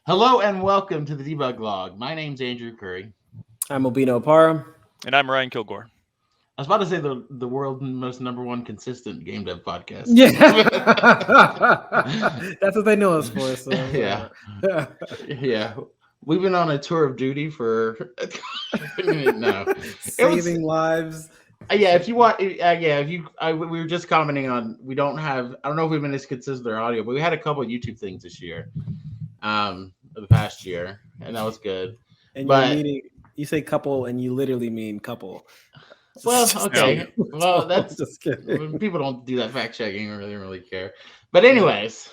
Hello and welcome to the Debug Log. My name's Andrew Curry. I'm Albino Parra. And I'm Ryan Kilgore. I was about to say the world's most number one consistent game dev podcast. Yeah. That's what they know us for. So yeah. Yeah. We've been on a tour of duty for no. Saving lives. Yeah, if you want, we were just commenting on, we don't have, I don't know if we've been as consistent with our audio, but we had a couple of YouTube things this year, the past year, and that was good. And you say couple, and you literally mean couple. Well, okay. Well, that's just kidding. People don't do that fact checking or really care. But anyways,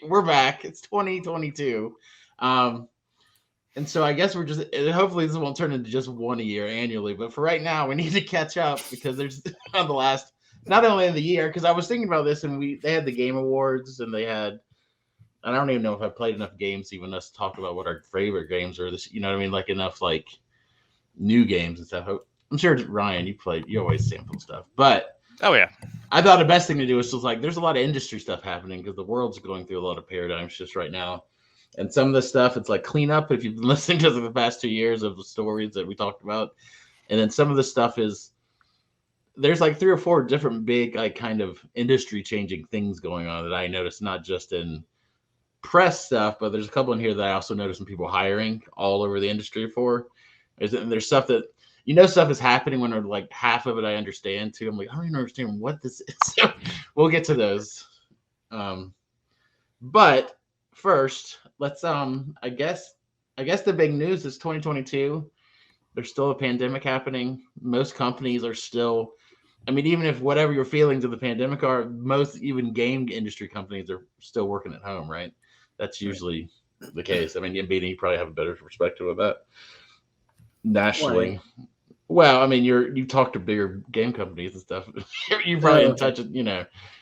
we're back. It's 2022. And so I guess we're just, hopefully this won't turn into just one a year annually, but for right now we need to catch up because there's on the last, not only in the year, because I was thinking about this and they had the Game Awards and they had, and I don't even know if I played enough games to even us talk about what our favorite games are. This, you know what I mean? Like enough like new games and stuff. I'm sure Ryan, you always sample stuff, but oh yeah, I thought the best thing to do is just like there's a lot of industry stuff happening because the world's going through a lot of paradigm shifts right now, and some of the stuff it's like cleanup if you've been listening to the past 2 years of the stories that we talked about, and then some of the stuff is there's like 3 or 4 different big like kind of industry changing things going on that I noticed not just in press stuff, but there's a couple in here that I also noticed some people hiring all over the industry for. There's stuff that. Stuff is happening when like half of it I understand too. I'm like, I don't even understand what this is. We'll get to those. But first, let's I guess the big news is 2022. There's still a pandemic happening. Most companies are still, even if whatever your feelings of the pandemic are, most even game industry companies are still working at home, right? That's usually the case. BD, you probably have a better perspective of that nationally. Right. Well, you talk to bigger game companies and stuff. You're probably in touch with,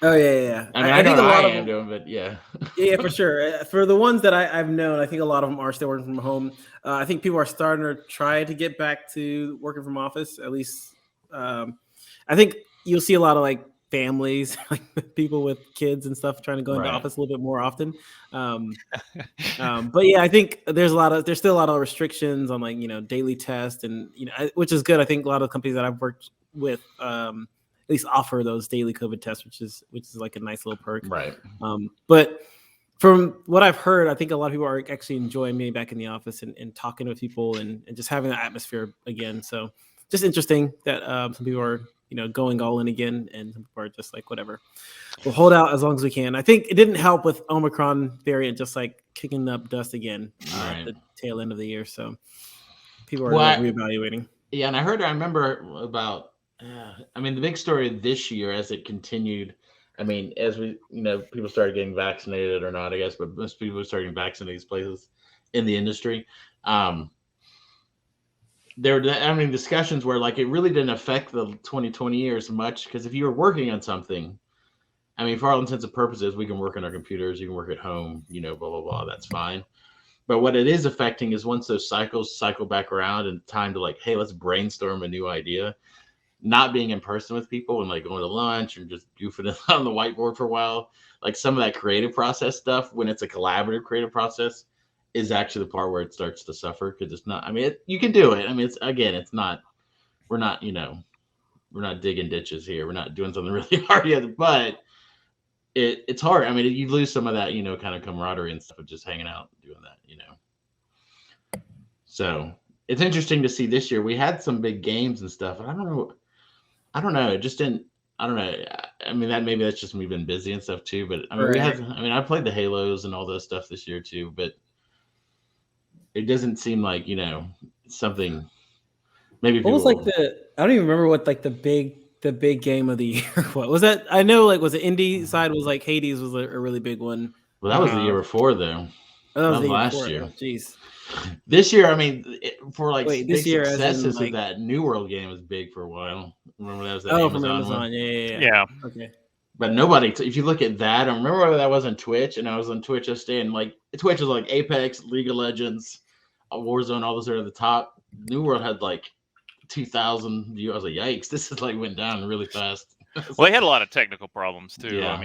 Oh yeah. I think a lot of them doing, but yeah. Yeah, for sure. For the ones that I've known, I think a lot of them are still working from home. I think people are starting to try to get back to working from office. At least, I think you'll see a lot of like families, like people with kids and stuff, trying to go into office a little bit more often. But yeah, I think there's still a lot of restrictions on like daily tests and which is good. I think a lot of companies that I've worked with at least offer those daily COVID tests, which is like a nice little perk. Right. But from what I've heard, I think a lot of people are actually enjoying being back in the office and talking with people and just having that atmosphere again. So just interesting that some people are going all in again, and some people are just like, whatever, we'll hold out as long as we can. I think it didn't help with Omicron variant just like kicking up dust again at the tail end of the year. So people are reevaluating. Yeah, and I remember about, the big story this year as it continued. As we, people started getting vaccinated or not, I guess, but most people are starting vaccinating these places in the industry. There were discussions where like it really didn't affect the 2020 years much because if you were working on something, for all intents and purposes, we can work on our computers, you can work at home, blah blah blah, that's fine. But what it is affecting is once those cycles cycle back around and time to like, hey, let's brainstorm a new idea, not being in person with people and like going to lunch and just goofing on the whiteboard for a while, like some of that creative process stuff when it's a collaborative creative process is actually the part where it starts to suffer because it's not. You can do it. It's not. We're not. We're not digging ditches here. We're not doing something really hard yet. But it's hard. You lose some of that, kind of camaraderie and stuff of just hanging out, and doing that, So it's interesting to see this year. We had some big games and stuff. And I don't know. It just didn't. I don't know. Maybe that's just me being busy and stuff too. But we have. I played the Halos and all those stuff this year too. But it doesn't seem like something. Maybe what was like I don't even remember what like the big game of the year. What was that? I know like was the indie side was like Hades was a really big one. Well, that was the year before though. That was last year. Jeez. This year, for like big this year successes of that New World game was big for a while. Remember that was that from Amazon one? Yeah. Okay. But nobody, if you look at that, I remember that was on Twitch, and I was on Twitch yesterday, and like Twitch was like Apex, League of Legends, Warzone, all those are at the top. New World had like 2,000 views. I was like, yikes, this is like went down really fast. Well, they had a lot of technical problems too. Yeah.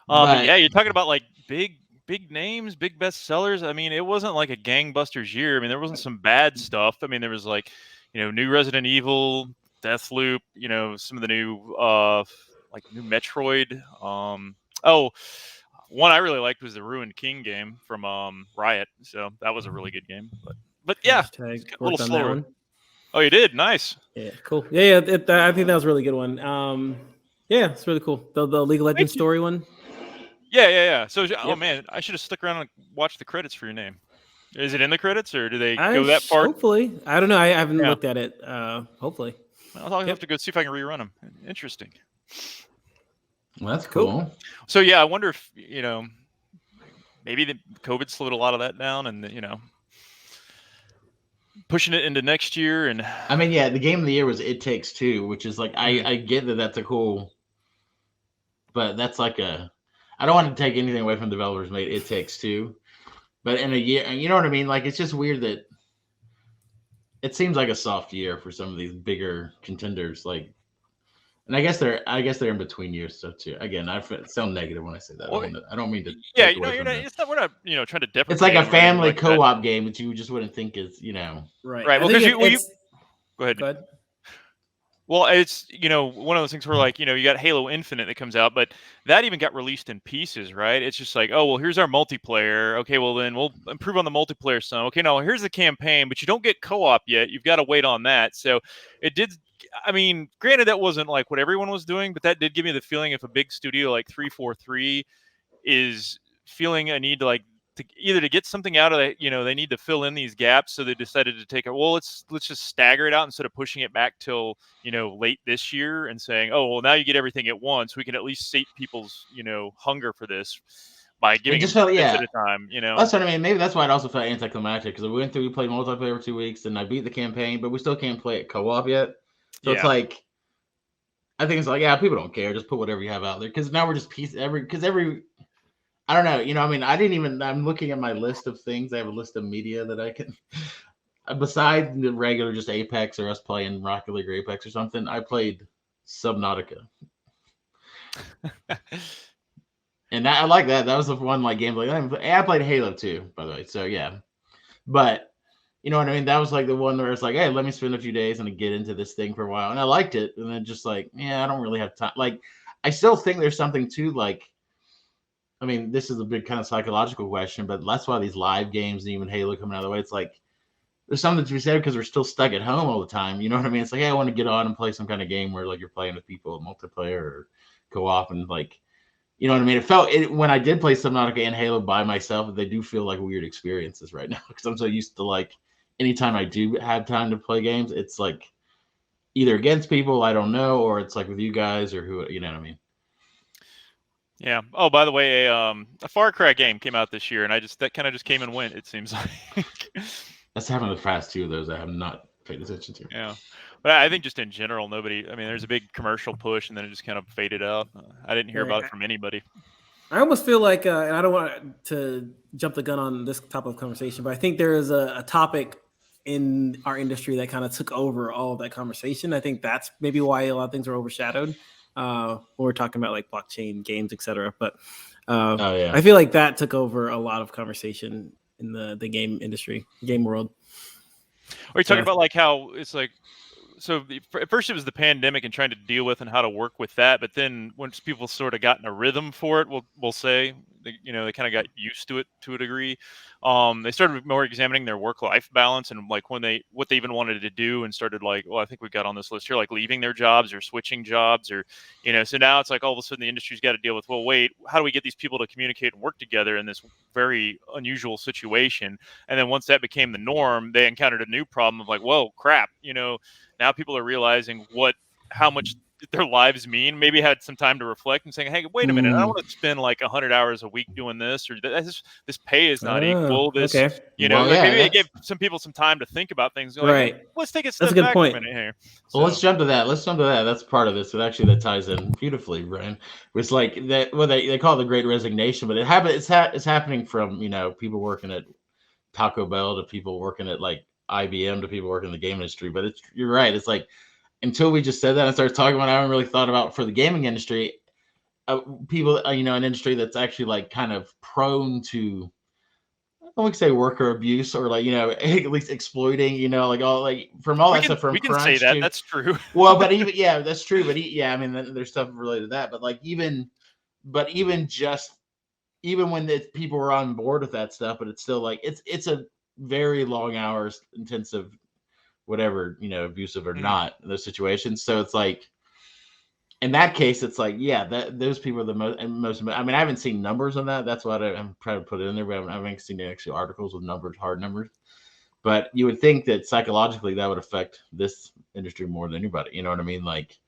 But yeah, you're talking about like big big names, big bestsellers. I mean, it wasn't like a gangbusters year. I mean, there wasn't some bad stuff. I mean, there was like, new Resident Evil, Deathloop, some of the new new Metroid. Oh, one I really liked was the Ruined King game from Riot. So that was a really good game. But yeah, Hashtag a little worked on that slower. one. Oh, you did? Nice. Yeah, cool. Yeah, I think that was a really good one. Yeah, it's really cool. The League of Legends story one. Yeah. So, oh Yep. man, I should have stuck around and watched the credits for your name. Is it in the credits, or do they go that far? Hopefully, I don't know. I haven't looked at it. Hopefully, I'll have to go see if I can rerun them. Interesting. Well, that's cool. So yeah, I wonder if maybe the COVID slowed a lot of that down, and pushing it into next year. And I mean, yeah, the game of the year was It Takes Two, which is like I get that that's a cool, but that's like I don't want to take anything away from developers made It Takes Two, but in a year, you know what I mean? Like it's just weird that it seems like a soft year for some of these bigger contenders. Like, and I guess they're in between years stuff too. Again, I sound negative when I say that. I don't mean to. Yeah, it's not. We're not trying to deprecate. It's like a family co-op game that you just wouldn't think is right. Right. Well, because go ahead. Go ahead. Well, it's one of those things where like you got Halo Infinite that comes out, but that even got released in pieces, right? It's just like, oh well, here's our multiplayer. Okay, well then we'll improve on the multiplayer some. Okay, no, here's the campaign, but you don't get co-op yet. You've got to wait on that. So it did. I mean, granted, that wasn't like what everyone was doing, but that did give me the feeling if a big studio like 343 is feeling a need to either to get something out of it, they need to fill in these gaps. So they decided to take it. Well, let's just stagger it out instead of pushing it back till, late this year and saying, oh, well, now you get everything at once. We can at least sate people's, hunger for this by giving it at a time, That's what I mean. Maybe that's why it also felt anticlimactic because we played multiplayer for 2 weeks and I beat the campaign, but we still can't play it co-op yet. So it's like, I think it's like, yeah, people don't care. Just put whatever you have out there. Because now we're just I don't know. I mean, I'm looking at my list of things. I have a list of media that I can, besides the regular just Apex or us playing Rocket League or Apex or something, I played Subnautica. And I like that. That was the one gameplay. I played Halo too, by the way. So yeah. But you know what I mean? That was like the one where it's like, hey, let me spend a few days and get into this thing for a while. And I liked it. And then just like, yeah, I don't really have time. Like, I still think there's something to like, I mean, this is a big kind of psychological question, but that's why these live games and even Halo coming out of the way, it's like, there's something to be said because we're still stuck at home all the time. You know what I mean? It's like, hey, I want to get on and play some kind of game where like you're playing with people, multiplayer or co-op and like, you know what I mean? It felt when I did play Subnautica and Halo by myself, they do feel like weird experiences right now because I'm so used to like, anytime I do have time to play games, it's like either against people I don't know, or it's like with you guys or who, you know what I mean? Yeah. Oh, by the way, a Far Cry game came out this year, and that kind of just came and went. It seems like that's happened the past 2 of those I have not paid attention to. Yeah, but I think just in general, nobody. I mean, there's a big commercial push, and then it just kind of faded out. I didn't hear about it from anybody. I almost feel like, and I don't want to jump the gun on this type of conversation, but I think there is a topic in our industry that kind of took over all of that conversation. I think that's maybe why a lot of things are overshadowed when we're talking about like blockchain games, etc. But I feel like that took over a lot of conversation in the game industry, game world. Are you talking about like how it's like, so at first it was the pandemic and trying to deal with and how to work with that, but then once people sort of got in a rhythm for it, we'll say, they kind of got used to it to a degree. They started more examining their work-life balance and like what they even wanted to do, and started like, well, I think we got on this list here, like leaving their jobs or switching jobs, or so now it's like all of a sudden the industry's got to deal with, well, wait, how do we get these people to communicate and work together in this very unusual situation? And then once that became the norm, they encountered a new problem of like, whoa, crap, now people are realizing how much their lives mean. Maybe had some time to reflect and saying, hey, wait a minute, I don't want to spend like 100 hours a week doing this, or this pay is not equal. This, okay. Maybe it gave some people some time to think about things. Like, right. Hey, let's take a step back a minute here. Well, let's jump to that. That's part of this. And actually that ties in beautifully, Brian. It's like that. Well, they call it the Great Resignation, but it's happening from, people working at Taco Bell to people working at like IBM to people working in the game industry. But you're right. It's like, until we just said that and started talking about it, I haven't really thought about for the gaming industry. people, an industry that's actually like kind of prone to, I would say worker abuse or like, at least exploiting, like all like from all that stuff from We can say crunch that. to, That's true. well, but even, yeah, that's true. But yeah, I mean, there's stuff related to that, but like even when people were on board with that stuff, but it's still like, it's a very long hours intensive, whatever, abusive or not in those situations. So it's like, in that case, it's like, yeah, that those people are the most. I mean, I haven't seen numbers on that. That's what I'm trying to put it in there, but I haven't seen actually articles with numbers, hard numbers. But you would think that psychologically that would affect this industry more than anybody. You know what I mean? Like,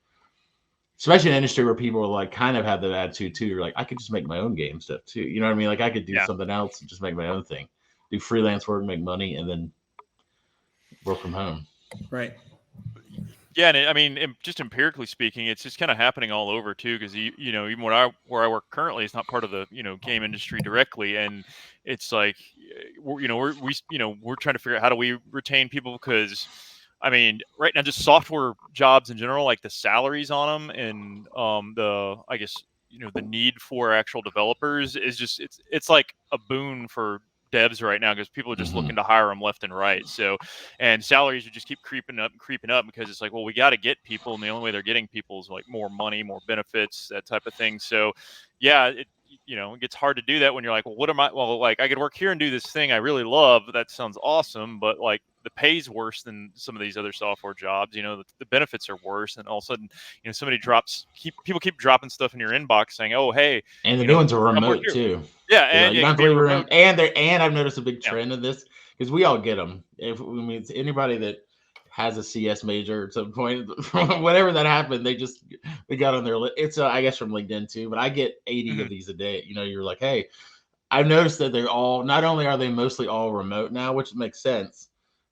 especially an industry where people like kind of have that attitude too. You're like, I could just make my own game stuff too. You know what I mean? Like, I could do something else and just make my own thing, do freelance work, make money, and then work from home. Right. Yeah, and I mean, just empirically speaking, it's just kind of happening all over too. Because even where I work currently, it's not part of the game industry directly, and it's like we're trying to figure out how do we retain people, because I mean, right now just software jobs in general, like the salaries on them, and I guess the need for actual developers is just it's like a boon for devs right now, because people are just looking to hire them left and right. So, and salaries would just keep creeping up because it's like, well, we got to get people, and the only way they're getting people is like more money, more benefits, that type of thing. So, yeah, it gets hard to do that when you're like, well, what am I? Well, like I could work here and do this thing I really love. That sounds awesome, but like the pay's worse than some of these other software jobs. The benefits are worse, and all of a sudden, somebody people keep dropping stuff in your inbox saying, oh, hey, and the new ones are remote too. Yeah, and you don't have to leave your room. And I've noticed a big trend in this, because we all get them. If I mean, it's anybody that has a CS major at some point, whatever that happened, they got on their list. It's I guess from LinkedIn too, but I get 80 of these a day. You're like, hey, I've noticed that they're all, not only are they mostly all remote now, which makes sense,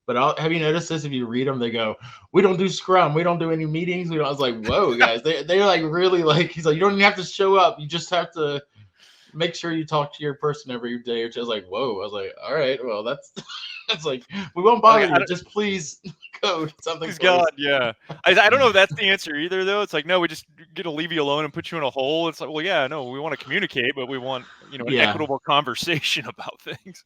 but have you noticed this? If you read them, they go, we don't do Scrum, we don't do any meetings. I was like, whoa, guys, they're like really like, he's like, you don't even have to show up, you just have to make sure you talk to your person every day or two. I was like, whoa. I was like, all right, well, that's like, we won't bother you. Just please code something. Please God, yeah. I don't know if that's the answer either, though. It's like, no, we just get to leave you alone and put you in a hole. It's like, well, yeah, no, we want to communicate, but we want an equitable conversation about things.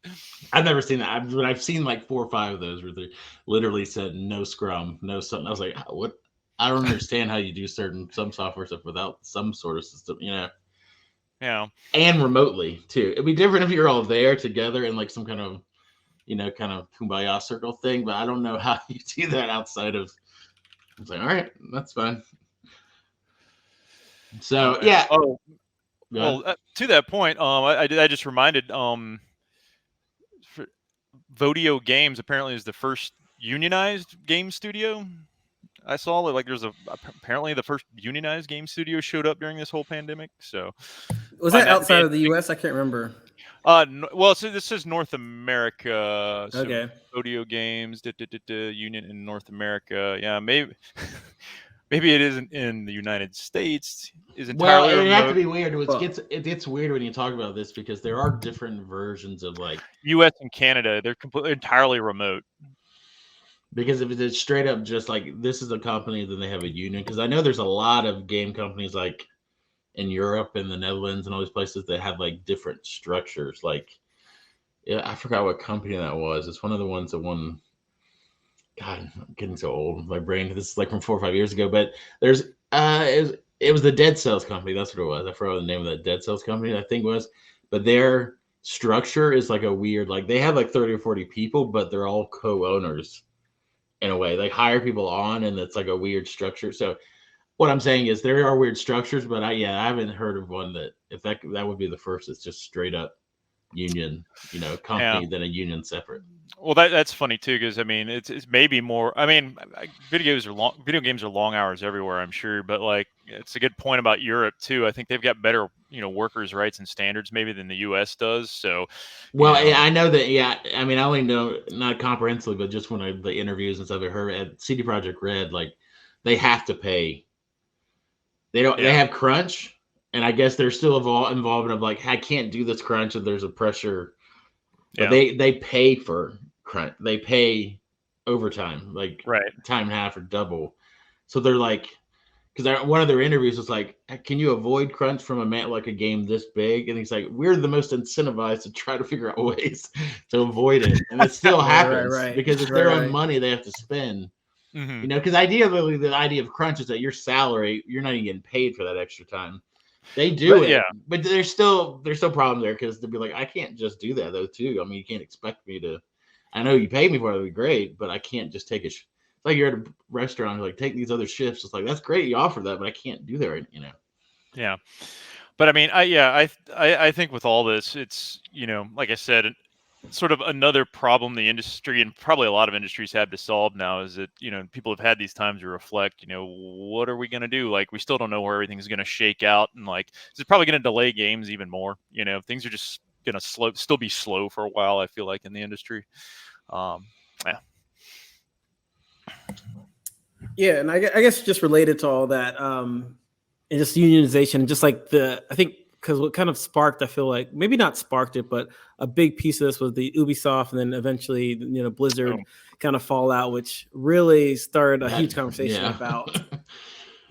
I've never seen that. I've seen like 4 or 5 of those where they literally said no Scrum, no something. I was like, what? I don't understand how you do some software stuff without some sort of system, Yeah. And remotely too. It'd be different if you're all there together in like some kind of, kind of kumbaya circle thing, but I don't know how you do that outside of. It's like, all right, that's fine. So yeah. Oh, well, to that point, I just reminded, Vodio Games apparently is the first unionized game studio. I saw like there's apparently the first unionized game studio showed up during this whole pandemic. So was that outside of the U.S.? I can't remember. Well, so this is North America. So okay. Vodio Games, union in North America. Yeah, maybe it isn't in the United States. Is entirely well, it remote. have to be weird. It gets weird when you talk about this, because there are different versions of like U.S. and Canada. They're completely entirely remote. Because if it's straight up just like, this is a company, then they have a union. Because I know there's a lot of game companies like in Europe and the Netherlands and all these places that have like different structures. Like, I forgot what company that was. It's one of the ones that won. God, I'm getting so old. My brain. This is like from 4 or 5 years ago. But there's it was the Dead Cells company. That's what it was. I forgot the name of that Dead Cells company, I think it was. But their structure is like a weird, like they have like 30 or 40 people, but they're all co-owners. In a way, like hire people on, and it's like a weird structure. So what I'm saying is there are weird structures, but I haven't heard of one that, if that would be the first, it's just straight up union, company, than a union separate. Well, that's funny too, because I mean, it's maybe more. I mean, video games are long hours everywhere, I'm sure, but like it's a good point about Europe too. I think they've got better, workers' rights and standards maybe than the U.S. does. So, well, I know that. Yeah, I mean, I only know not comprehensively, but just when the interviews and stuff I heard at CD Projekt Red, like they have to pay. They don't. They have crunch. And I guess they're still involved in like, I can't do this crunch if there's a pressure. But they pay for crunch. They pay overtime, like time and a half or double. So they're like, because one of their interviews was like, "Can you avoid crunch from a game this big?" And he's like, "We're the most incentivized to try to figure out ways to avoid it, and it still happens because it's their own money they have to spend." Mm-hmm. Because ideally, the idea of crunch is that your salary, you're not even getting paid for that extra time. They do it, but there's still problems there because they'll be like, I can't just do that though too. I mean, you can't expect me to. I know you pay me for it, it'd be great, but I can't just take it's like you're at a restaurant, like take these other shifts. It's like that's great, you offer that, but I can't do that right, Yeah, but I mean, I think with all this, it's like I said, sort of another problem the industry and probably a lot of industries have to solve now is that people have had these times to reflect. What are we going to do? Like, we still don't know where everything's going to shake out, and like this is probably going to delay games even more. Things are just going to still be slow for a while, I feel like, in the industry. Yeah, and I guess just related to all that, and just unionization, and just like I think because what kind of sparked, I feel like maybe not sparked it, but a big piece of this was the Ubisoft and then eventually Blizzard kind of fallout, which really started a huge conversation about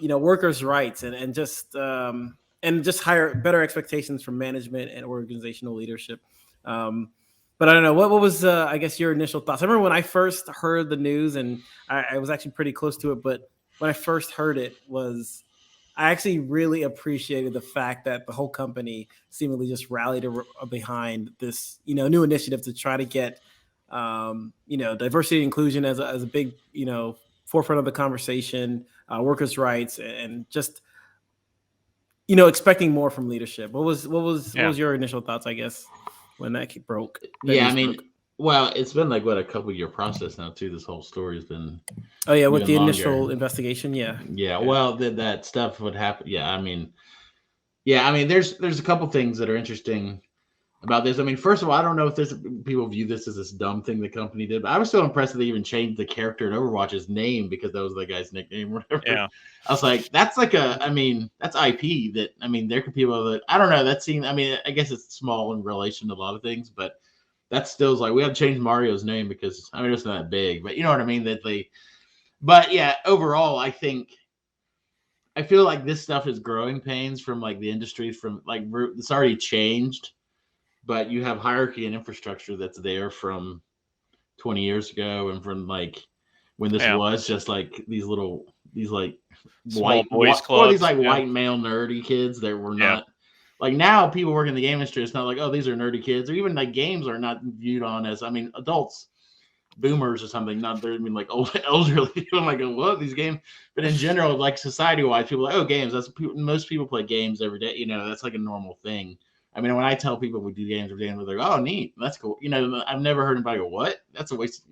workers' rights and just better expectations from management and organizational leadership. But I don't know, what was I guess your initial thoughts? I remember when I first heard the news, and I was actually pretty close to it, but when I first heard it I actually really appreciated the fact that the whole company seemingly just rallied behind this, new initiative to try to get, diversity and inclusion as a big, forefront of the conversation, workers' rights, and just, expecting more from leadership. What was your initial thoughts, I guess, when that broke? Well, it's been like a couple year process now too. This whole story has been. Oh yeah, with the initial investigation, yeah. Well, that stuff would happen. There's a couple things that are interesting about this. I mean, first of all, I don't know if people view this as this dumb thing the company did, but I was so impressed that they even changed the character in Overwatch's name because that was the guy's nickname or whatever. Yeah. I was like, that's that's IP that, there could be people that, I don't know, that seemed, I guess it's small in relation to a lot of things, but that still is like, we have to change Mario's name because, it's not that big, but you know what I mean? But yeah, overall, I feel like this stuff is growing pains from like the industry from like, it's already changed, but you have hierarchy and infrastructure that's there from 20 years ago and from like when this was just like these like small boys clubs, or these like white male nerdy kids that were not like, now people work in the game industry. It's not like, oh, these are nerdy kids, or even like games are not viewed on as, adults, boomers or something. Not there, like old elderly people. I'm like, what, these games? But in general, like society wise, people are like, oh, games. Most people play games every day. That's like a normal thing. When I tell people we do games every day, they're like, oh, neat, that's cool. I've never heard anybody go, what? That's a waste.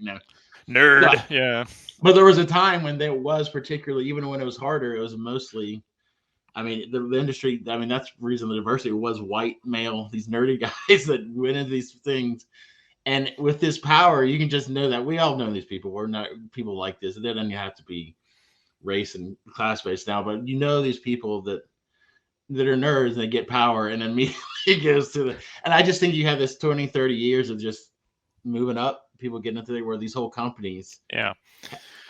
Nerd. Yeah. But there was a time when there was, particularly, even when it was harder, it was mostly. The industry, that's the reason the diversity was white male, these nerdy guys that went into these things. And with this power, you can just know that we all know these people. We're not people like this. It doesn't have to be race and class based now, but these people that are nerds and they get power and immediately it goes to and I just think you have this 20, 30 years of just moving up, people getting into where these whole companies. Yeah.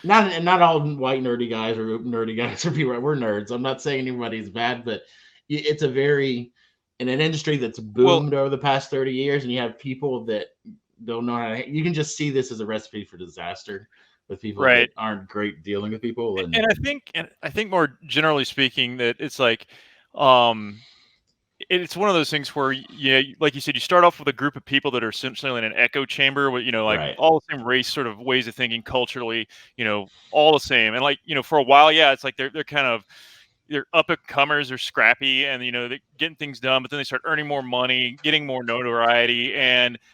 Not all white nerdy guys or people. We're nerds. I'm not saying anybody's bad, but it's a very in an industry that's boomed over the past 30 years, and you have people that don't know how to. You can just see this as a recipe for disaster with people that aren't great dealing with people. And I think more generally speaking that it's like, it's one of those things where, like you said, you start off with a group of people that are essentially in an echo chamber with, all the same race sort of ways of thinking culturally, all the same. And like, for a while, it's like they're kind of, they're up and comers, they're scrappy, and they're getting things done, but then they start earning more money, getting more notoriety,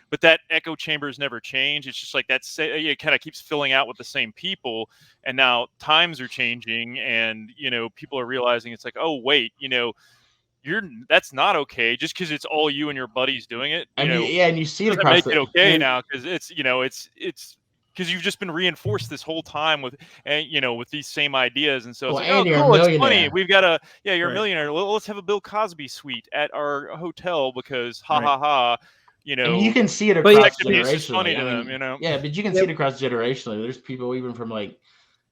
but that echo chamber has never changed. It's just like it kind of keeps filling out with the same people. And now times are changing, and people are realizing it's like, oh wait, that's not okay just because it's all you and your buddies doing it. And you see it across make it okay now because it's it's because you've just been reinforced this whole time with with these same ideas, and so it's like, oh cool, it's funny, we've got you're a millionaire, let's have a Bill Cosby suite at our hotel because ha ha ha. You can see it across generationally. Funny to them, Yeah, but you can see it across generationally. There's people even from like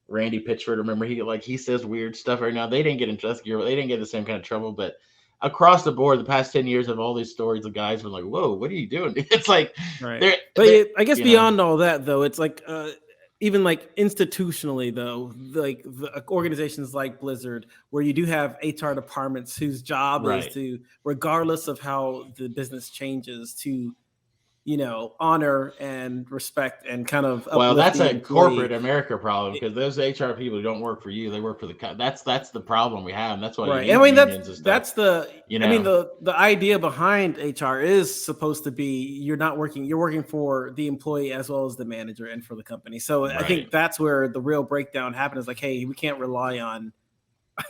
Randy Pitchford. Remember, he says weird stuff right now. They didn't get in just they didn't get the same kind of trouble, but across the board, the past 10 years of all these stories of guys were like, "Whoa, what are you doing?" It's like, right. But I guess beyond all that, though, it's like even like institutionally, though, like the organizations like Blizzard, where you do have HR departments whose job is to, regardless of how the business changes, to honor and respect and kind of well, uplift that's the a employee. corporate America problem, because those HR people don't work for you; they work for the. That's the problem we have, and that's why you need unions and stuff. That's the I mean the idea behind HR is supposed to be you're working for the employee as well as the manager and for the company. So I think that's where the real breakdown happened. Is like, hey, we can't rely on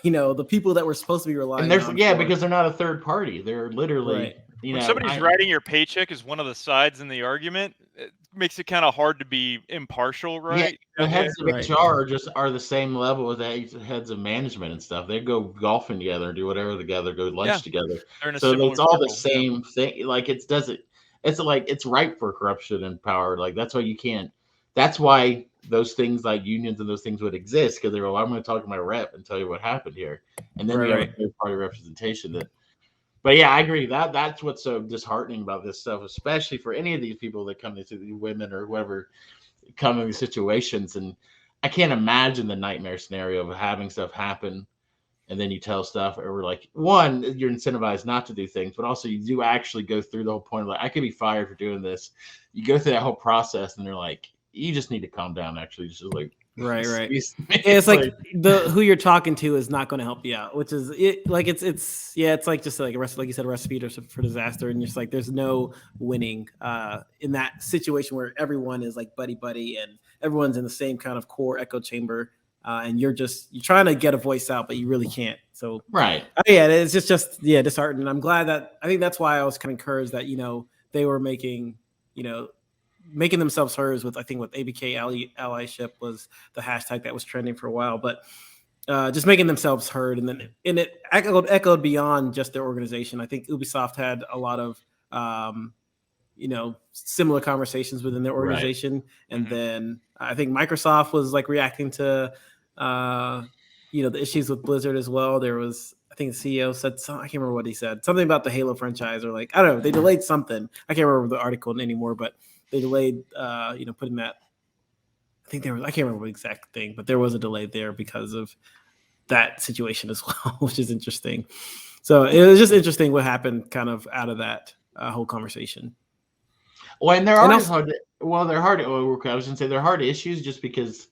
the people that we're supposed to be relying on. Because they're not a third party; they're literally. When somebody's writing your paycheck as one of the sides in the argument, it makes it kind of hard to be impartial, right? Yeah, the heads of HR are the same level as the heads of management and stuff. They go golfing together, do whatever together, go lunch together. So it's all the same thing. Like it's like it's ripe for corruption and power. Like that's why you can't. That's why those things like unions and those things would exist, because they were. Well, I'm going to talk to my rep and tell you what happened here, and then you have a third party representation that. But yeah, I agree. That's what's so disheartening about this stuff, especially for any of these people that come into these women or whoever come in these situations. And I can't imagine the nightmare scenario of having stuff happen and then you tell stuff, or like, one, you're incentivized not to do things, but also you do actually go through the whole point of like, I could be fired for doing this. You go through that whole process and they're like, you just need to calm down. Actually, just like, right. It's like who you're talking to is not going to help you out, which is it. Like it's like just like like you said, a recipe for disaster, and just like there's no winning in that situation where everyone is like buddy and everyone's in the same kind of core echo chamber, and you're trying to get a voice out, but you really can't. So it's just disheartening. I'm glad that I think that's why I was kind of encouraged that they were making themselves heard with, I think, with ABK allyship was the hashtag that was trending for a while, but just making themselves heard. And it echoed beyond just their organization. I think Ubisoft had a lot of, similar conversations within their organization. And then I think Microsoft was like reacting to, the issues with Blizzard as well. There was, I think the CEO said I can't remember what he said, something about the Halo franchise, or like, I don't know, they delayed something. I can't remember the article anymore, but they delayed, putting that. I think I can't remember the exact thing, but there was a delay there because of that situation as well, which is interesting. So it was just interesting what happened kind of out of that whole conversation. Well, and they're hard. They're hard. I was going to say they're hard issues just because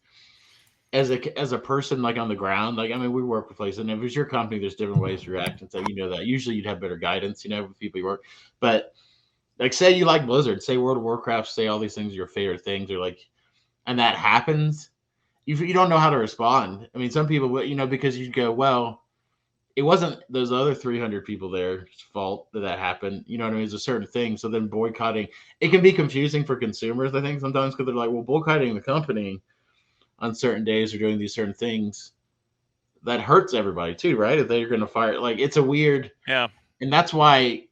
as a person, like on the ground, like, I mean, we work with places, and if it's your company, there's different ways to react. And so, that usually you'd have better guidance, with people you work, but like, say you like Blizzard, say World of Warcraft, say all these things are your favorite things, or like, and that happens, you don't know how to respond. I mean, some people, because you go, well, it wasn't those other 300 people there's fault that happened. You know what I mean? It's a certain thing. So then boycotting, it can be confusing for consumers, I think, sometimes, because they're like, well, boycotting the company on certain days or doing these certain things, that hurts everybody too, right? If they're going to fire, like, it's a weird, and that's why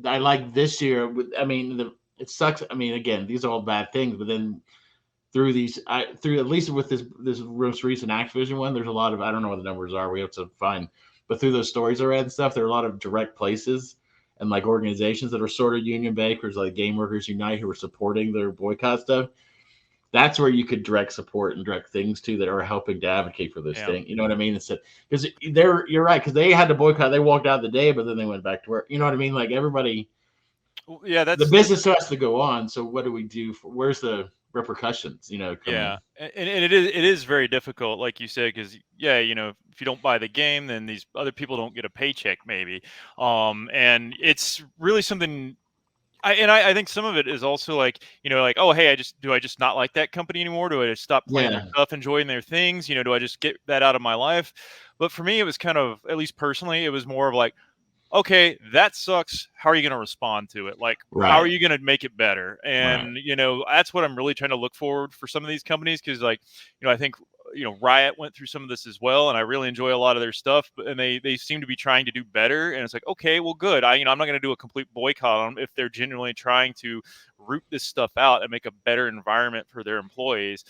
I like this year. I mean, it sucks. I mean, again, these are all bad things, but then through at least with this most recent Activision one, there's a lot of, I don't know what the numbers are, we have to find, but through those stories I read and stuff, there are a lot of direct places and like organizations that are sort of union bakers, like Game Workers Unite, who are supporting their boycott stuff. That's where you could direct support and direct things to that are helping to advocate for this thing. You know what I mean? Instead, because you're right, because they had to boycott. They walked out the day, but then they went back to work. You know what I mean? Like, everybody. The business has to go on. So what do we do? Where's the repercussions? And it is very difficult, like you said, because if you don't buy the game, then these other people don't get a paycheck, maybe. And it's really something. I think some of it is also like, like, oh, hey, do I just not like that company anymore? Do I just stop playing their stuff, enjoying their things? Do I just get that out of my life? But for me, it was kind of, at least personally, it was more of like, okay, that sucks. How are you going to respond to it? Like, how are you going to make it better? And, that's what I'm really trying to look forward for some of these companies. Cause like, I think, Riot went through some of this as well, and I really enjoy a lot of their stuff. And they seem to be trying to do better. And it's like, okay, well, good. I'm not going to do a complete boycott on them if they're genuinely trying to root this stuff out and make a better environment for their employees.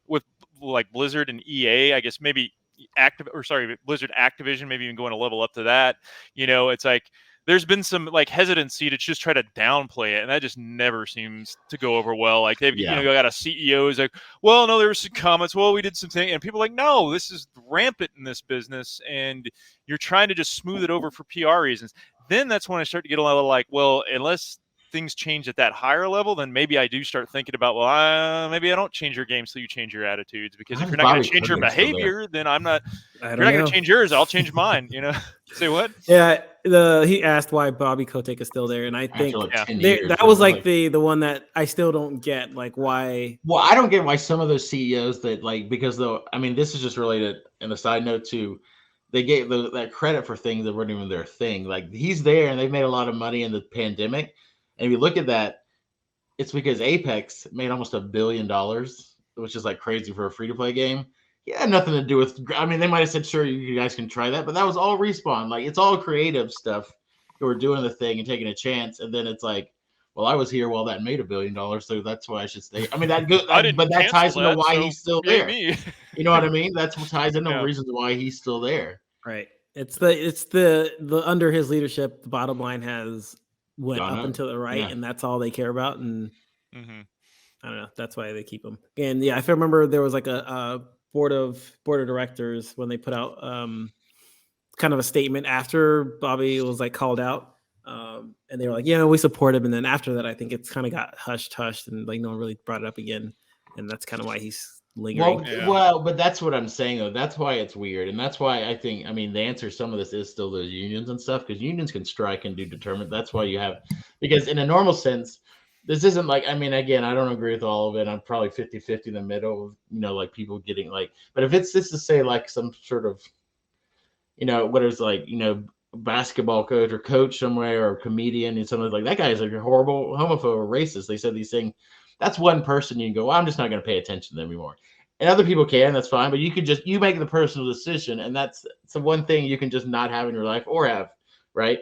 With like Blizzard and EA, I guess maybe Blizzard Activision, maybe even going a level up to that. It's like there's been some like hesitancy to just try to downplay it, and that just never seems to go over well. Like they've got a CEO who's like, well, no, there were some comments, well, we did something, and people are like, no, this is rampant in this business, and you're trying to just smooth it over for PR reasons. Then that's when I start to get a little like, well, unless things change at that higher level, then maybe I do start thinking about, well, maybe I don't change your game so you change your attitudes, because if you're not going to change your behavior, then I'm not. If you're not going to change yours, I'll change mine. Say what? Yeah, he asked why Bobby Kotick is still there, and I think that was like the one that I still don't get, like why. Well, I don't get why some of those CEOs that because this is just related. And a side note too, they gave that credit for things that weren't even their thing. Like he's there, and they've made a lot of money in the pandemic. And if you look at that, it's because Apex made almost $1 billion, which is like crazy for a free-to-play game. It had nothing to do with. They might have said, "Sure, you guys can try that," but that was all Respawn. Like it's all creative stuff who were doing the thing and taking a chance. And then it's like, well, I was here while that made $1 billion, so that's why I should stay. That ties into why he's still there. You know what I mean? That's what ties into the reasons why he's still there. Right. It's the under his leadership, the bottom line has went up and to the right, and that's all they care about. And I don't know, that's why they keep him. And if I remember, there was like a board of directors when they put out kind of a statement after Bobby was like called out, and they were like, yeah, we support him. And then after that, I think it's kind of got hushed, and like no one really brought it up again. And that's kind of why he's lingering. Well, but that's what I'm saying though. That's why it's weird, and that's why I think the answer to some of this is still those unions and stuff, because unions can strike and do determined. That's why you have, because in a normal sense, this isn't like, again, I don't agree with all of it. I'm probably 50-50 in the middle, like people getting like, but if it's just to say like some sort of, what is like, basketball coach or coach somewhere or comedian and something like that guy is like a horrible homophobe or racist. They said these things. That's one person you can go, well, I'm just not going to pay attention to them anymore. And other people can, that's fine. But you could you make the personal decision. And that's the one thing you can just not have in your life or have, right?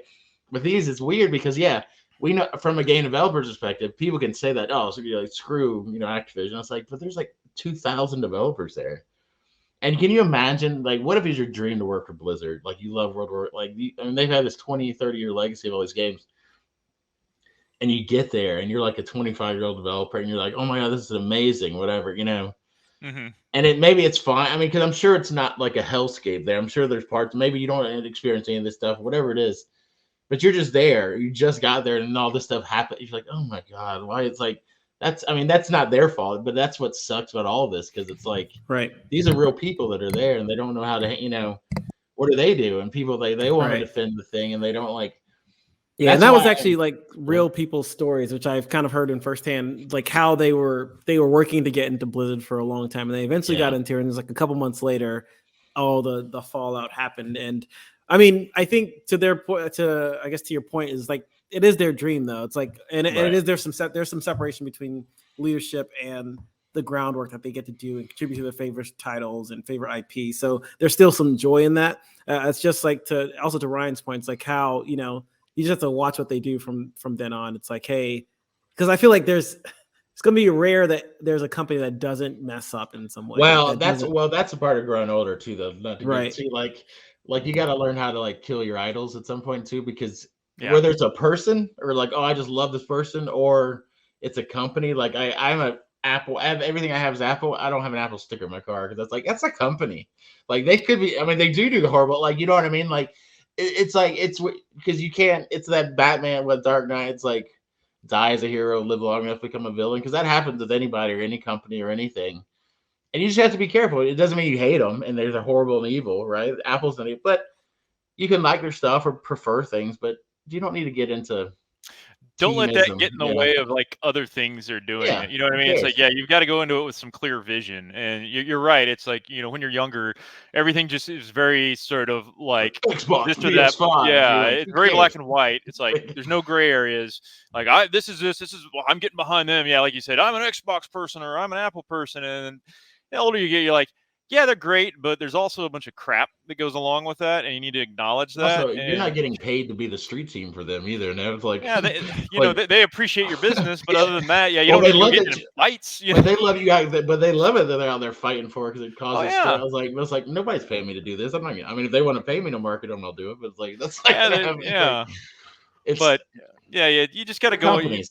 With these, it's weird because, we know from a game developer perspective, people can say that, so you're like, screw, Activision. It's like, but there's like 2,000 developers there. And can you imagine, like, what if it's your dream to work for Blizzard? Like, you love World War, like, they've had this 20, 30-year legacy of all these games. And you get there and you're like a 25-year-old developer and you're like, oh my God, this is amazing, whatever, And maybe it's fine. Because I'm sure it's not like a hellscape there. I'm sure there's parts, maybe you don't experience any of this stuff, whatever it is, but you're just there. You just got there and all this stuff happened. You're like, oh my God, why? It's like, that's not their fault, but that's what sucks about all this. Cause it's like, right, these are real people that are there and they don't know how to, what do they do? And people, they want to defend the thing and they don't like. Yeah, and that was actually like real people's stories, which I've kind of heard in firsthand, like how they were working to get into Blizzard for a long time, and they eventually got into it. And it was like a couple months later, the fallout happened. And I think to their point, I guess to your point, is like it is their dream though. It's like, and it is there's some separation between leadership and the groundwork that they get to do and contribute to their favorite titles and favorite IP. So there's still some joy in that. It's just like to Ryan's point, it's like how you just have to watch what they do from then on. It's like, hey, because I feel like it's going to be rare that there's a company that doesn't mess up in some way. Well, that's a part of growing older too, though. Not to get too like you got to learn how to like kill your idols at some point too, because whether it's a person or like, oh, I just love this person, or it's a company. Like I'm a Apple. Everything I have is Apple. I don't have an Apple sticker in my car because that's a company. Like they could be. They do the horrible. Like, you know what I mean? Like. It's like, it's because you can't, it's that Batman with Dark Knight. It's like, die as a hero, live long enough to become a villain. Because that happens with anybody or any company or anything. And you just have to be careful. It doesn't mean you hate them and they're horrible and evil, right? Apple's not evil. But you can like their stuff or prefer things, but you don't need to get into. Don't let that get in the way of like other things they're doing. Yeah, you know what I mean? It's like, you've got to go into it with some clear vision. And you're right. It's like, when you're younger, everything just is very sort of like Xbox, this or that. PS5, it's very black and white. It's like there's no gray areas. Like this is well, I'm getting behind them. Yeah, like you said, I'm an Xbox person or I'm an Apple person. And the older you get, you're like, yeah, they're great, but there's also a bunch of crap that goes along with that, and you need to acknowledge that. Also, you're not getting paid to be the street team for them either. And it's like, Yeah, like, they appreciate your business, but yeah. other than that, yeah, you Well, don't they need to go love get it. in fights. But they love you guys. But they love it that they're out there fighting for it because it Oh causes. yeah. I was like, nobody's paying me to do this. I'm not. I mean, if they want to pay me to market them, I'll do it. But it's like that's not Yeah, gonna happen. yeah. It's But yeah, you just got to go. companies.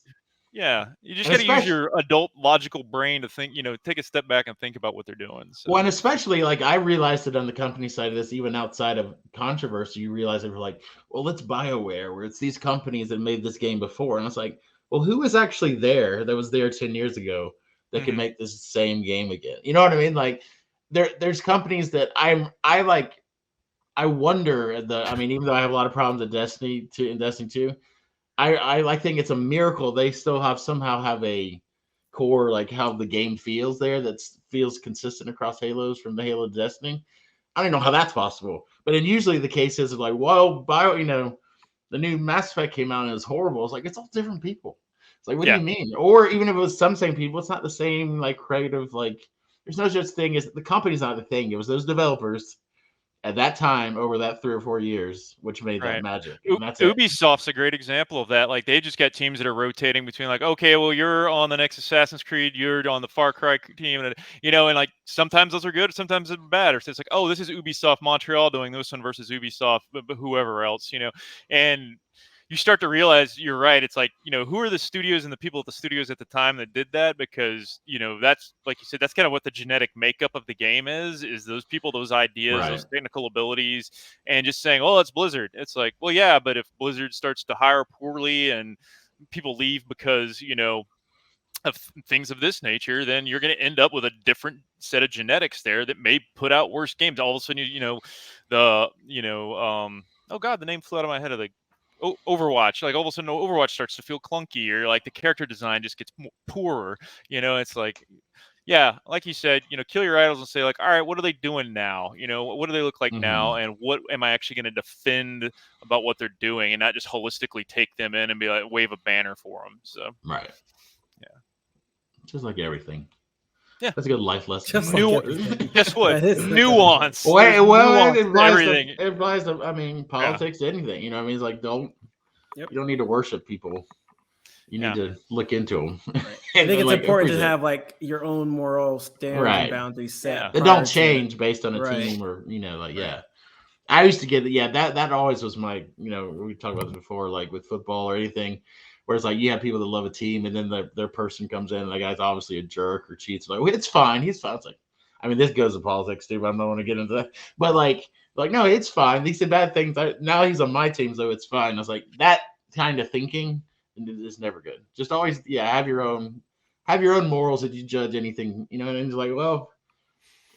Yeah, you just And got to use your adult logical brain to think. Take a step back and think about what they're doing. So. Well, and especially like I realized it on the company side of this, even outside of controversy, you realize they were like, well, it's Bioware, where it's these companies that made this game before. And I was like, well, who was actually there that was there 10 years ago that could make this same game again? You know what I mean? Like there's companies that I wonder even though I have a lot of problems in Destiny 2, I think it's a miracle they still somehow have a core, like how the game feels there, that feels consistent across Halos from the Halo to Destiny. I don't know how that's possible, but then usually the case is like, well, the new Mass Effect came out and it was horrible. It's like, it's all different people. It's like, what do you mean? Or even if it was some same people, it's not the same like creative, like there's no such thing as the company's not the thing. It was those developers at that time over that 3 or 4 years, which made that magic. And that's Ubisoft's a great example of that. Like they just got teams that are rotating between like, okay, well, you're on the next Assassin's Creed, you're on the Far Cry team, and and like sometimes those are good, sometimes they're bad. Or it's like, oh, this is Ubisoft Montreal doing this one versus Ubisoft, but whoever else, and you start to realize you're right. It's like, who are the studios and the people at the studios at the time that did that? Because, that's, like you said, that's kind of what the genetic makeup of the game is those people, those ideas, those technical abilities, and just saying, oh, it's Blizzard. It's like, well, yeah, but if Blizzard starts to hire poorly and people leave because, of things of this nature, then you're going to end up with a different set of genetics there that may put out worse games. All of a sudden, oh God, the name flew out of my head of the Overwatch. Like all of a sudden Overwatch starts to feel clunky, or like the character design just gets poorer. It's like, yeah, like you said, kill your idols and say like, all right, what are they doing now? What do they look like now? And what am I actually going to defend about what they're doing, and not just holistically take them in and be like, wave a banner for them. So, yeah. Just like everything. Yeah, that's a good life lesson. Guess what? Nuance. Well, everything. It applies to, politics, anything. You know what I mean? It's like, you don't need to worship people. You need to look into them. Right. I think it's important to have like your own moral standards and boundaries set. That don't change based on a team or, I used to get, that always was my, we talked about this before, like with football or anything. Whereas like you have people that love a team, and then their person comes in and the guy's obviously a jerk or cheats. Like, well, it's fine, he's fine. It's like, this goes to politics too, but I don't want to get into that. But like no, it's fine. These are bad things. Now he's on my team, so it's fine. I was like, that kind of thinking is never good. Just always, have your own morals that you judge anything. And it's like, well,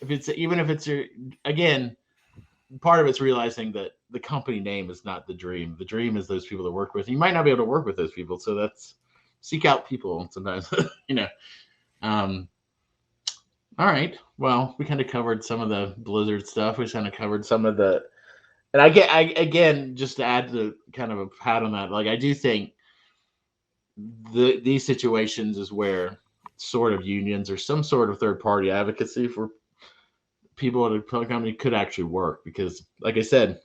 if it's again, part of it's realizing that the company name is not the dream. The dream is those people that work with. You might not be able to work with those people, so seek out people sometimes. All right. Well, we kind of covered some of the Blizzard stuff. We kind of covered some of the, and again, just to add to kind of a pat on that, like I do think these situations is where sort of unions or some sort of third party advocacy for people at a company could actually work, because like I said,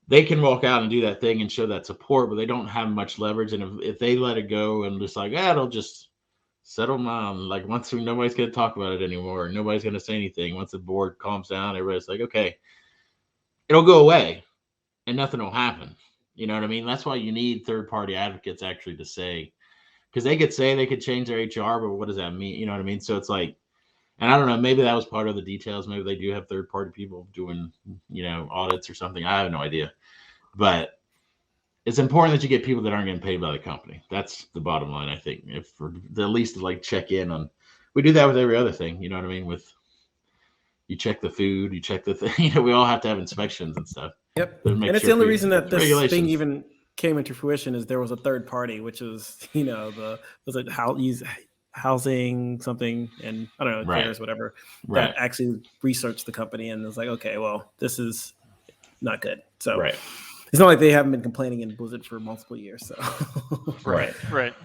they can walk out and do that thing and show that support, but they don't have much leverage. And if they let it go and just like, it'll just settle down. Like once nobody's going to talk about it anymore, nobody's going to say anything. Once the board calms down, everybody's like, okay, it'll go away and nothing will happen. You know what I mean? That's why you need third party advocates actually to say, because they could say they could change their HR, but what does that mean? You know what I mean? So it's like, and I don't know, maybe that was part of the details. Maybe they do have third-party people doing, audits or something. I have no idea. But it's important that you get people that aren't getting paid by the company. That's the bottom line, I think. If for at least to like check in on, we do that with every other thing. You know what I mean? With you check the food, you check the thing. We all have to have inspections and stuff. Yep. And it's the only reason that this thing even came into fruition is there was a third party, which is housing something, and I don't know, cares, whatever, that actually researched the company and was like, okay, well, this is not good. So it's not like they haven't been complaining in Blizzard for multiple years. So right.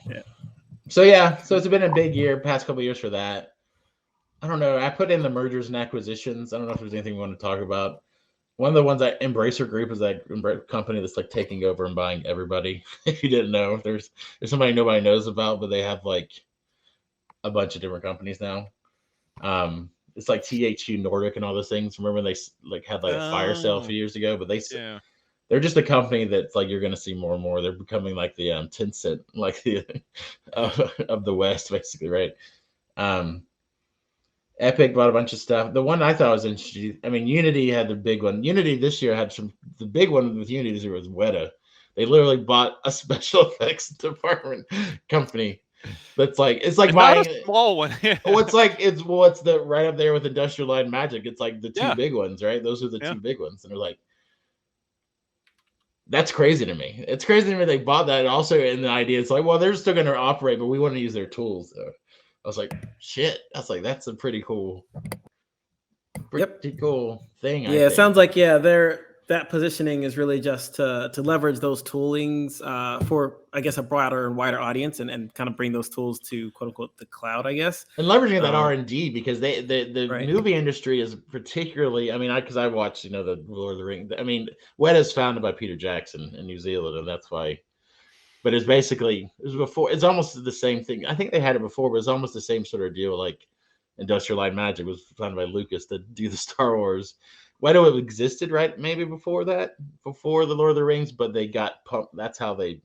Yeah. So it's been a big year, past couple of years for that. I don't know. I put in the mergers and acquisitions. I don't know if there's anything we want to talk about. One of the ones that Embracer Group is like a company that's like taking over and buying everybody. If you didn't know, there's somebody nobody knows about, but they have like a bunch of different companies now. It's like THQ Nordic and all those things. Remember when they like had like a fire sale a few years ago? But they're just a company that's like you're going to see more and more. They're becoming like the Tencent, like the of the West, basically, right? Epic bought a bunch of stuff. The one I thought was interesting. I mean, Unity had the big one. Unity this year had the big one with Unity this year was Weta. They literally bought a special effects department company. That's like it's like not buying a small one. it's the right up there with Industrial Light and Magic. It's like the two big ones, right? Those are the two big ones, and they're like, that's crazy to me. It's crazy to me they bought that. And also, in the idea, it's like, well, they're still going to operate, but we want to use their tools. So I was like, shit. I was like, that's a pretty cool, cool thing. Yeah, it sounds like that positioning is really just to leverage those toolings for, I guess, a broader and wider audience, and kind of bring those tools to quote unquote the cloud, I guess, and leveraging that R&D, because the movie industry is particularly. I mean, because I watched the Lord of the Rings. I mean, Weta's founded by Peter Jackson in New Zealand, and that's why. But it was before. It's almost the same thing. I think they had it before, but it's almost the same sort of deal. Like Industrial Light and Magic was founded by Lucas to do the Star Wars. Weta existed, right? Maybe before the Lord of the Rings, but they got pumped. That's how they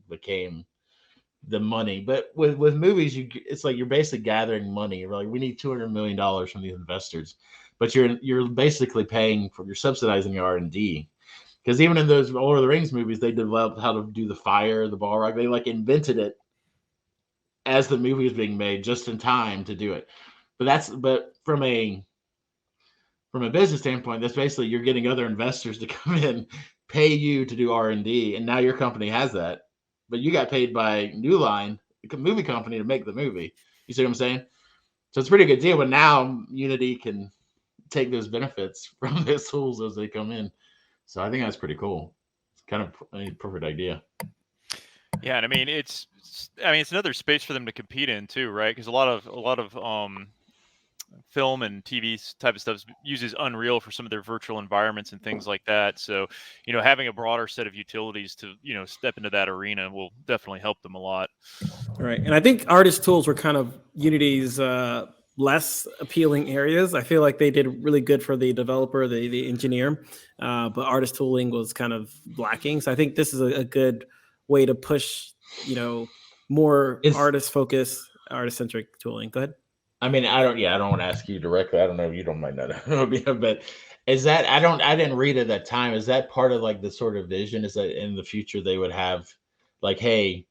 became the money. But with movies, it's like you're basically gathering money. You're like, we need $200 million from these investors, but you're basically you're subsidizing your R&D. Because even in those Lord of the Rings movies, they developed how to do the fire, the Balrog. They like invented it as the movie was being made, just in time to do it. But from a business standpoint, that's basically you're getting other investors to come in, pay you to do R&D, and now your company has that. But you got paid by New Line, the movie company, to make the movie. You see what I'm saying? So it's a pretty good deal. But now Unity can take those benefits from those tools as they come in. So I think that's pretty cool. It's kind of a perfect idea. Yeah, and I mean it's another space for them to compete in too, right? Because a lot of film and TV type of stuff uses Unreal for some of their virtual environments and things like that. So, having a broader set of utilities to, step into that arena will definitely help them a lot. Right. And I think artist tools were kind of Unity's less appealing areas. I feel like they did really good for the developer, the engineer, but artist tooling was kind of lacking. So I think this is a good way to push, more artist-focused, artist-centric tooling. Go ahead. I mean, I don't want to ask you directly. I don't know if you don't mind that, but is that I didn't read at that time. Is that part of like the sort of vision? Is that in the future they would have like, hey,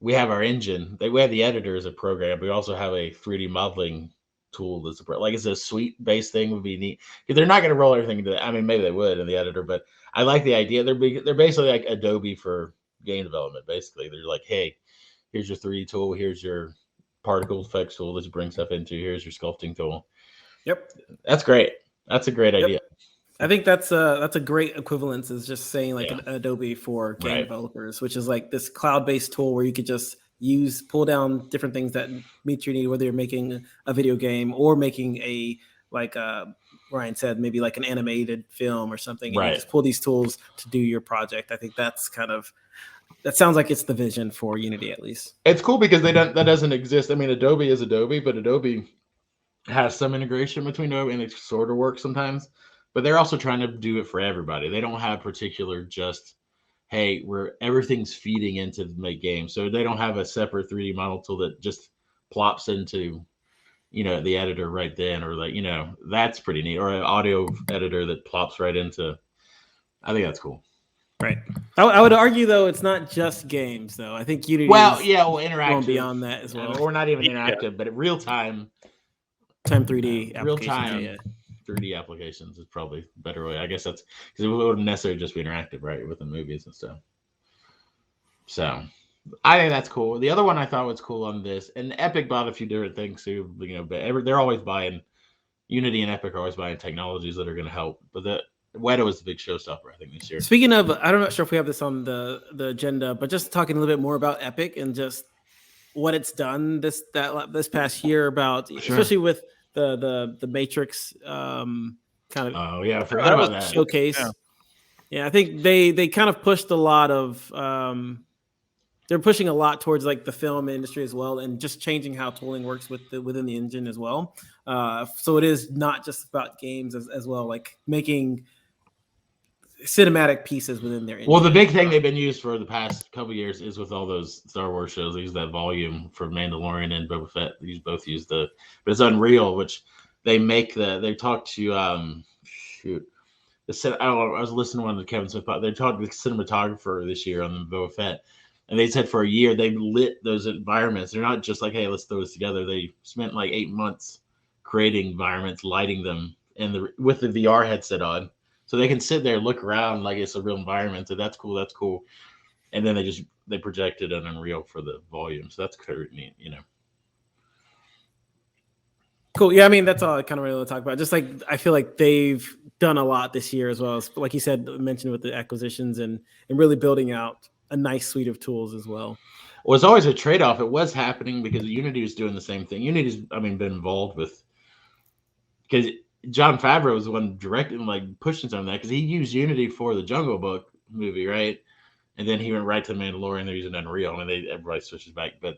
we have our engine. We have the editor as a program. We also have a 3D modeling tool that's it's a suite-based thing would be neat. They're not going to roll everything into that. I mean, maybe they would in the editor, but I like the idea. They're basically like Adobe for game development. Basically, they're like, hey, here's your 3D tool. Here's your particle effects tool that you bring stuff into. Here's your sculpting tool. Yep, that's great. That's a great idea. I think that's a great equivalence, is just saying like an Adobe for game developers, which is like this cloud-based tool where you could just pull down different things that meet your need, whether you're making a video game or making a, like Ryan said, maybe like an animated film or something, and you just pull these tools to do your project. I think that sounds like it's the vision for Unity, at least. It's cool because that doesn't exist. I mean, Adobe is Adobe, but Adobe has some integration between Adobe, and it sort of works sometimes. But they're also trying to do it for everybody. They don't have particular just, hey, where everything's feeding into make games. So they don't have a separate 3D model tool that just plops into, the editor right then, or like, that's pretty neat. Or an audio editor that plops right into. I think that's cool. Right. I would argue, though, it's not just games, though. I think Unity interactive, going beyond that as well. Or not even interactive, but real time. 3D real time 3D applications is probably a better way. I guess that's because it wouldn't necessarily just be interactive, right, with the movies and stuff. So I think that's cool. The other one I thought was cool on this, and Epic bought a few different things too. But they're always buying. Unity and Epic are always buying technologies that are going to help. But Weta was the big showstopper, I think, this year. Speaking of, I'm not sure if we have this on the agenda, but just talking a little bit more about Epic and just what it's done this past year about especially with the Matrix kind of Oh yeah, I forgot about that showcase. Yeah, I think they kind of pushed a lot of they're pushing a lot towards like the film industry as well, and just changing how tooling works within the engine as well. So it is not just about games as well, like making cinematic pieces within their engine. Well, the big thing they've been used for the past couple of years is with all those Star Wars shows. They use that volume for Mandalorian and Boba Fett. These both use but it's Unreal, which they make they talk to I was listening to one of the Kevin Smith. They talked to the cinematographer this year on the Boba Fett, and they said for a year they lit those environments. They're not just like, hey, let's throw this together. They spent like 8 months creating environments, lighting them, and with the VR headset on, so they can sit there, look around like it's a real environment. So that's cool. That's cool. And then they projected an Unreal for the volume. So that's kind of neat, Cool. Yeah, I mean, that's all I kind of really want to talk about. Just like I feel like they've done a lot this year as well, as like you said, mentioned with the acquisitions and really building out a nice suite of tools as well. Well, it's always a trade-off. It was happening because Unity was doing the same thing. Unity's, been involved with, because Jon Favreau was the one directing, like pushing some of that, because he used Unity for the Jungle Book movie, right? And then he went right to Mandalorian. They're using Unreal, and everybody switches back. But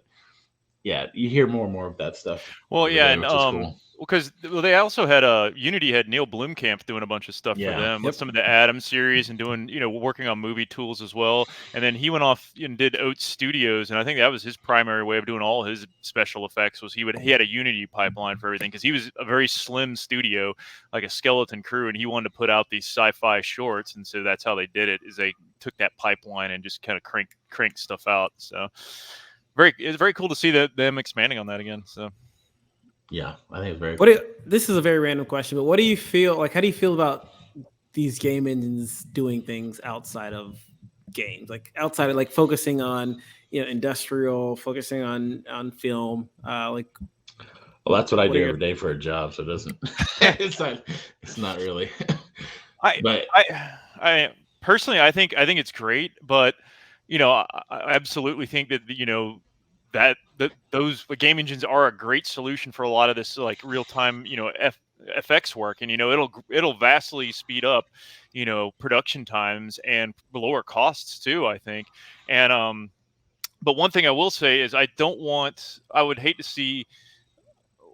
yeah, you hear more and more of that stuff. Well, yeah, and cool. because they also had Unity had Neil Blomkamp doing a bunch of stuff for them with some of the Adam series and doing working on movie tools as well. And then he went off and did Oats Studios, and I think that was his primary way of doing all his special effects. Was he had a Unity pipeline for everything, because he was a very slim studio, like a skeleton crew, and he wanted to put out these sci-fi shorts, and so that's how they did it. Is they took that pipeline and just kind of cranked stuff out. So it's very cool to see them expanding on that again. So. Yeah, I think it's very cool. This is a very random question, but what do you feel like? How do you feel about these game engines doing things outside of games, like outside of like focusing on industrial, focusing on film, like? Well, that's what I do every day for a job, so it doesn't. It's not really. I personally, I think it's great, but I absolutely think that that those game engines are a great solution for a lot of this like real time FX work, and it'll vastly speed up production times and lower costs too, I think. And but one thing I will say is I would hate to see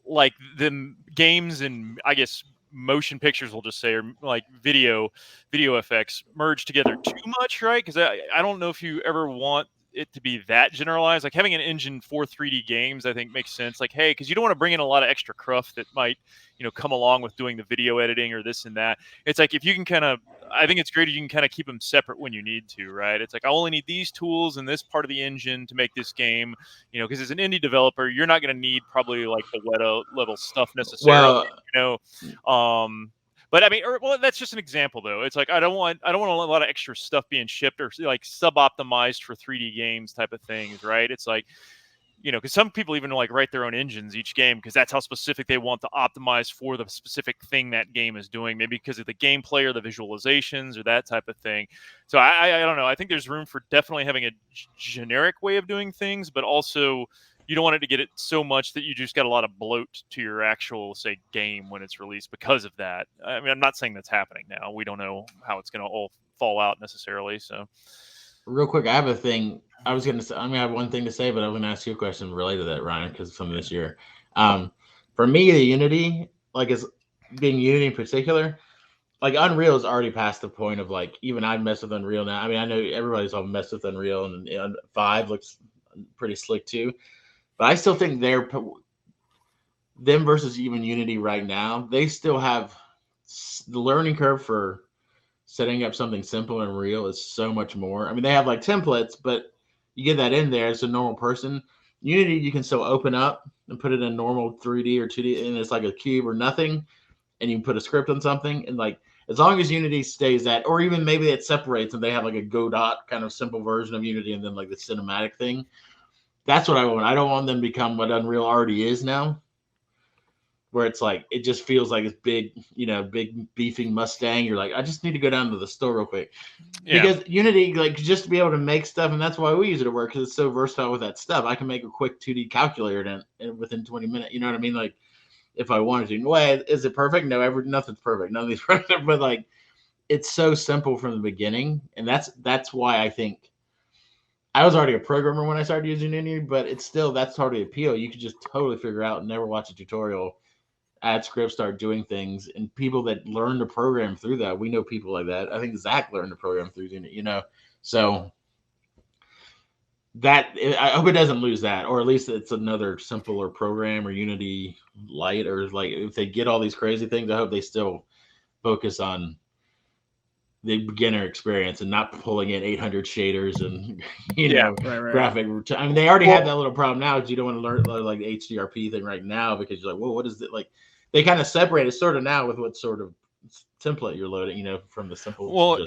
like the games and I guess motion pictures, we'll just say, or like video effects merge together too much, right? Because I don't know if you ever want it to be that generalized. Like having an engine for 3D games, I think makes sense. Like, hey, because you don't want to bring in a lot of extra cruft that might, come along with doing the video editing or this and that. It's like if you can I think it's great if you can kind of keep them separate when you need to, right? It's like I only need these tools and this part of the engine to make this game, because as an indie developer, you're not going to need probably like the Weta level stuff necessarily, But I mean, that's just an example, though. It's like I don't want a lot of extra stuff being shipped or like sub-optimized for 3D games type of things, right? It's like, because some people even like write their own engines each game because that's how specific they want to optimize for the specific thing that game is doing, maybe because of the gameplay or the visualizations or that type of thing. So I don't know. I think there's room for definitely having a generic way of doing things, but also you don't want it to get it so much that you just got a lot of bloat to your actual, say, game when it's released because of that. I mean, I'm not saying that's happening now. We don't know how it's going to all fall out necessarily. So, real quick, I have a thing. I was going to say, I have one thing to say, but I'm going to ask you a question related to that, Ryan, because of some of this year. For me, the Unity, like as being Unity in particular, like Unreal is already past the point of like, even I mess with Unreal now. I mean, I know everybody's all messed with Unreal, and 5 looks pretty slick too. But I still think them versus even Unity right now, they still have the learning curve for setting up something simple and real is so much more. I mean, they have like templates, but you get that in there as a normal person. Unity, you can still open up and put it in normal 3D or 2D, and it's like a cube or nothing, and you can put a script on something. And like, as long as Unity stays that, or even maybe it separates and they have like a Godot kind of simple version of Unity and then like the cinematic thing. That's what I want. I don't want them to become what Unreal already is now. where it's like it just feels like it's big, big beefing Mustang. You're like, I just need to go down to the store real quick. Yeah. Because Unity, like, just to be able to make stuff, and that's why we use it at work, because it's so versatile with that stuff. I can make a quick 2D calculator within 20 minutes. You know what I mean? Like, if I wanted to. Well, is it perfect? No, nothing's perfect. None of these perfect, but like, it's so simple from the beginning, and that's why I think I was already a programmer when I started using Unity, but it's still, that's part of the appeal. You could just totally figure out, never watch a tutorial, add scripts, start doing things, and people that learn to program through that. We know people like that. I think Zach learned to program through Unity, so that, I hope it doesn't lose that, or at least it's another simpler program, or Unity Lite, or like if they get all these crazy things, I hope they still focus on the beginner experience and not pulling in 800 shaders and graphic. I mean, they already have that little problem now because you don't want to learn like the HDRP thing right now because you're like, well, what is it? Like, they kind of separate it sort of now with what sort of template you're loading, from the simple. Well,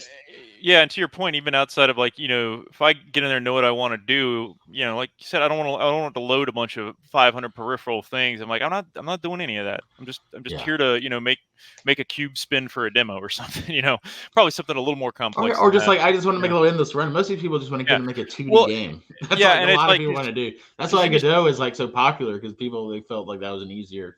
yeah, and to your point, even outside of like, if I get in there and know what I want to do, like you said, I don't want to load a bunch of 500 peripheral things. I'm like, I'm not doing any of that. I'm just here to, make a cube spin for a demo or something, probably something a little more complex. Or just like, I just want to make a little endless run. Most of these people just want to get and make a 2D game. That's yeah, like and a lot of like, people want to do. That's why Godot is like so popular, because they felt like that was an easier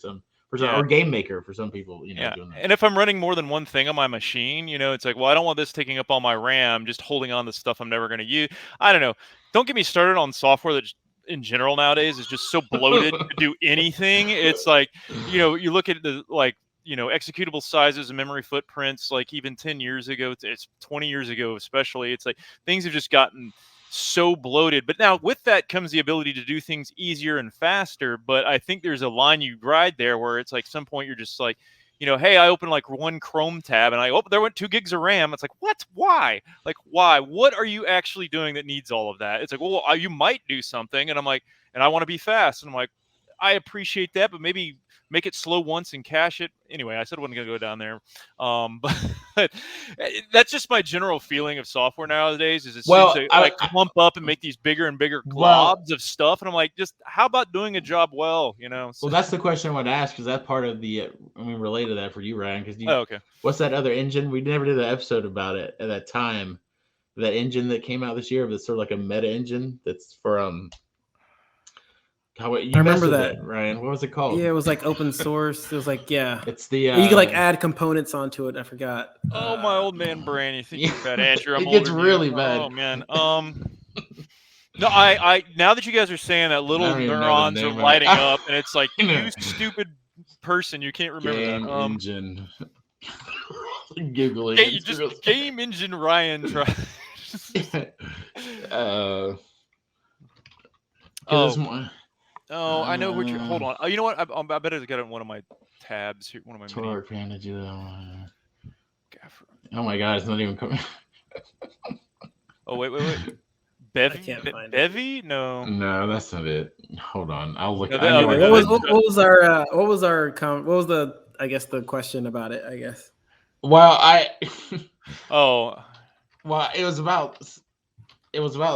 or Game Maker for some people, doing that. And if I'm running more than one thing on my machine, it's like, well, I don't want this taking up all my RAM, just holding on to stuff I'm never going to use. I don't know. Don't get me started on software that in general nowadays is just so bloated to do anything. It's like, you look at the executable sizes and memory footprints, like even 10 years ago, it's 20 years ago, especially, it's like things have just gotten so bloated. But now with that comes the ability to do things easier and faster. But I think there's a line you ride there where it's like some point you're just like, hey, I open like one Chrome tab and there went 2 gigs of RAM. It's like, what? Why? Like, why? What are you actually doing that needs all of that? It's like, well, you might do something. And I'm like, and I want to be fast. And I'm like, I appreciate that, but maybe make it slow once and cache it. Anyway, I said I wasn't going to go down there. But that's just my general feeling of software nowadays, is it seems to clump up and make these bigger and bigger globs of stuff. And I'm like, just how about doing a job well, So. Well, that's the question I want to ask, because that's part of the, relate to that for you, Ryan, because okay. What's that other engine? We never did an episode about it at that time. That engine that came out this year, that's sort of like a meta engine that's for I remember that, Ryan. What was it called? Yeah, it was like open source. It was like, it's the you could like add components onto it. I forgot. Oh, my old man brain. You think you're bad, Andrew? It gets really bad. Oh man. No, I now that you guys are saying that, little neurons are lighting up, and it's like, you stupid person, you can't remember Game that. Engine. Googling. Game Engine Ryan try. I know what you're. Hold on. You know what? I better get on one of my tabs here. One of my. Oh my God! It's not even coming. Oh wait. Bevy? No, that's not it. Hold on, I'll look. What was the the question about it? I guess. Well, Well, it was about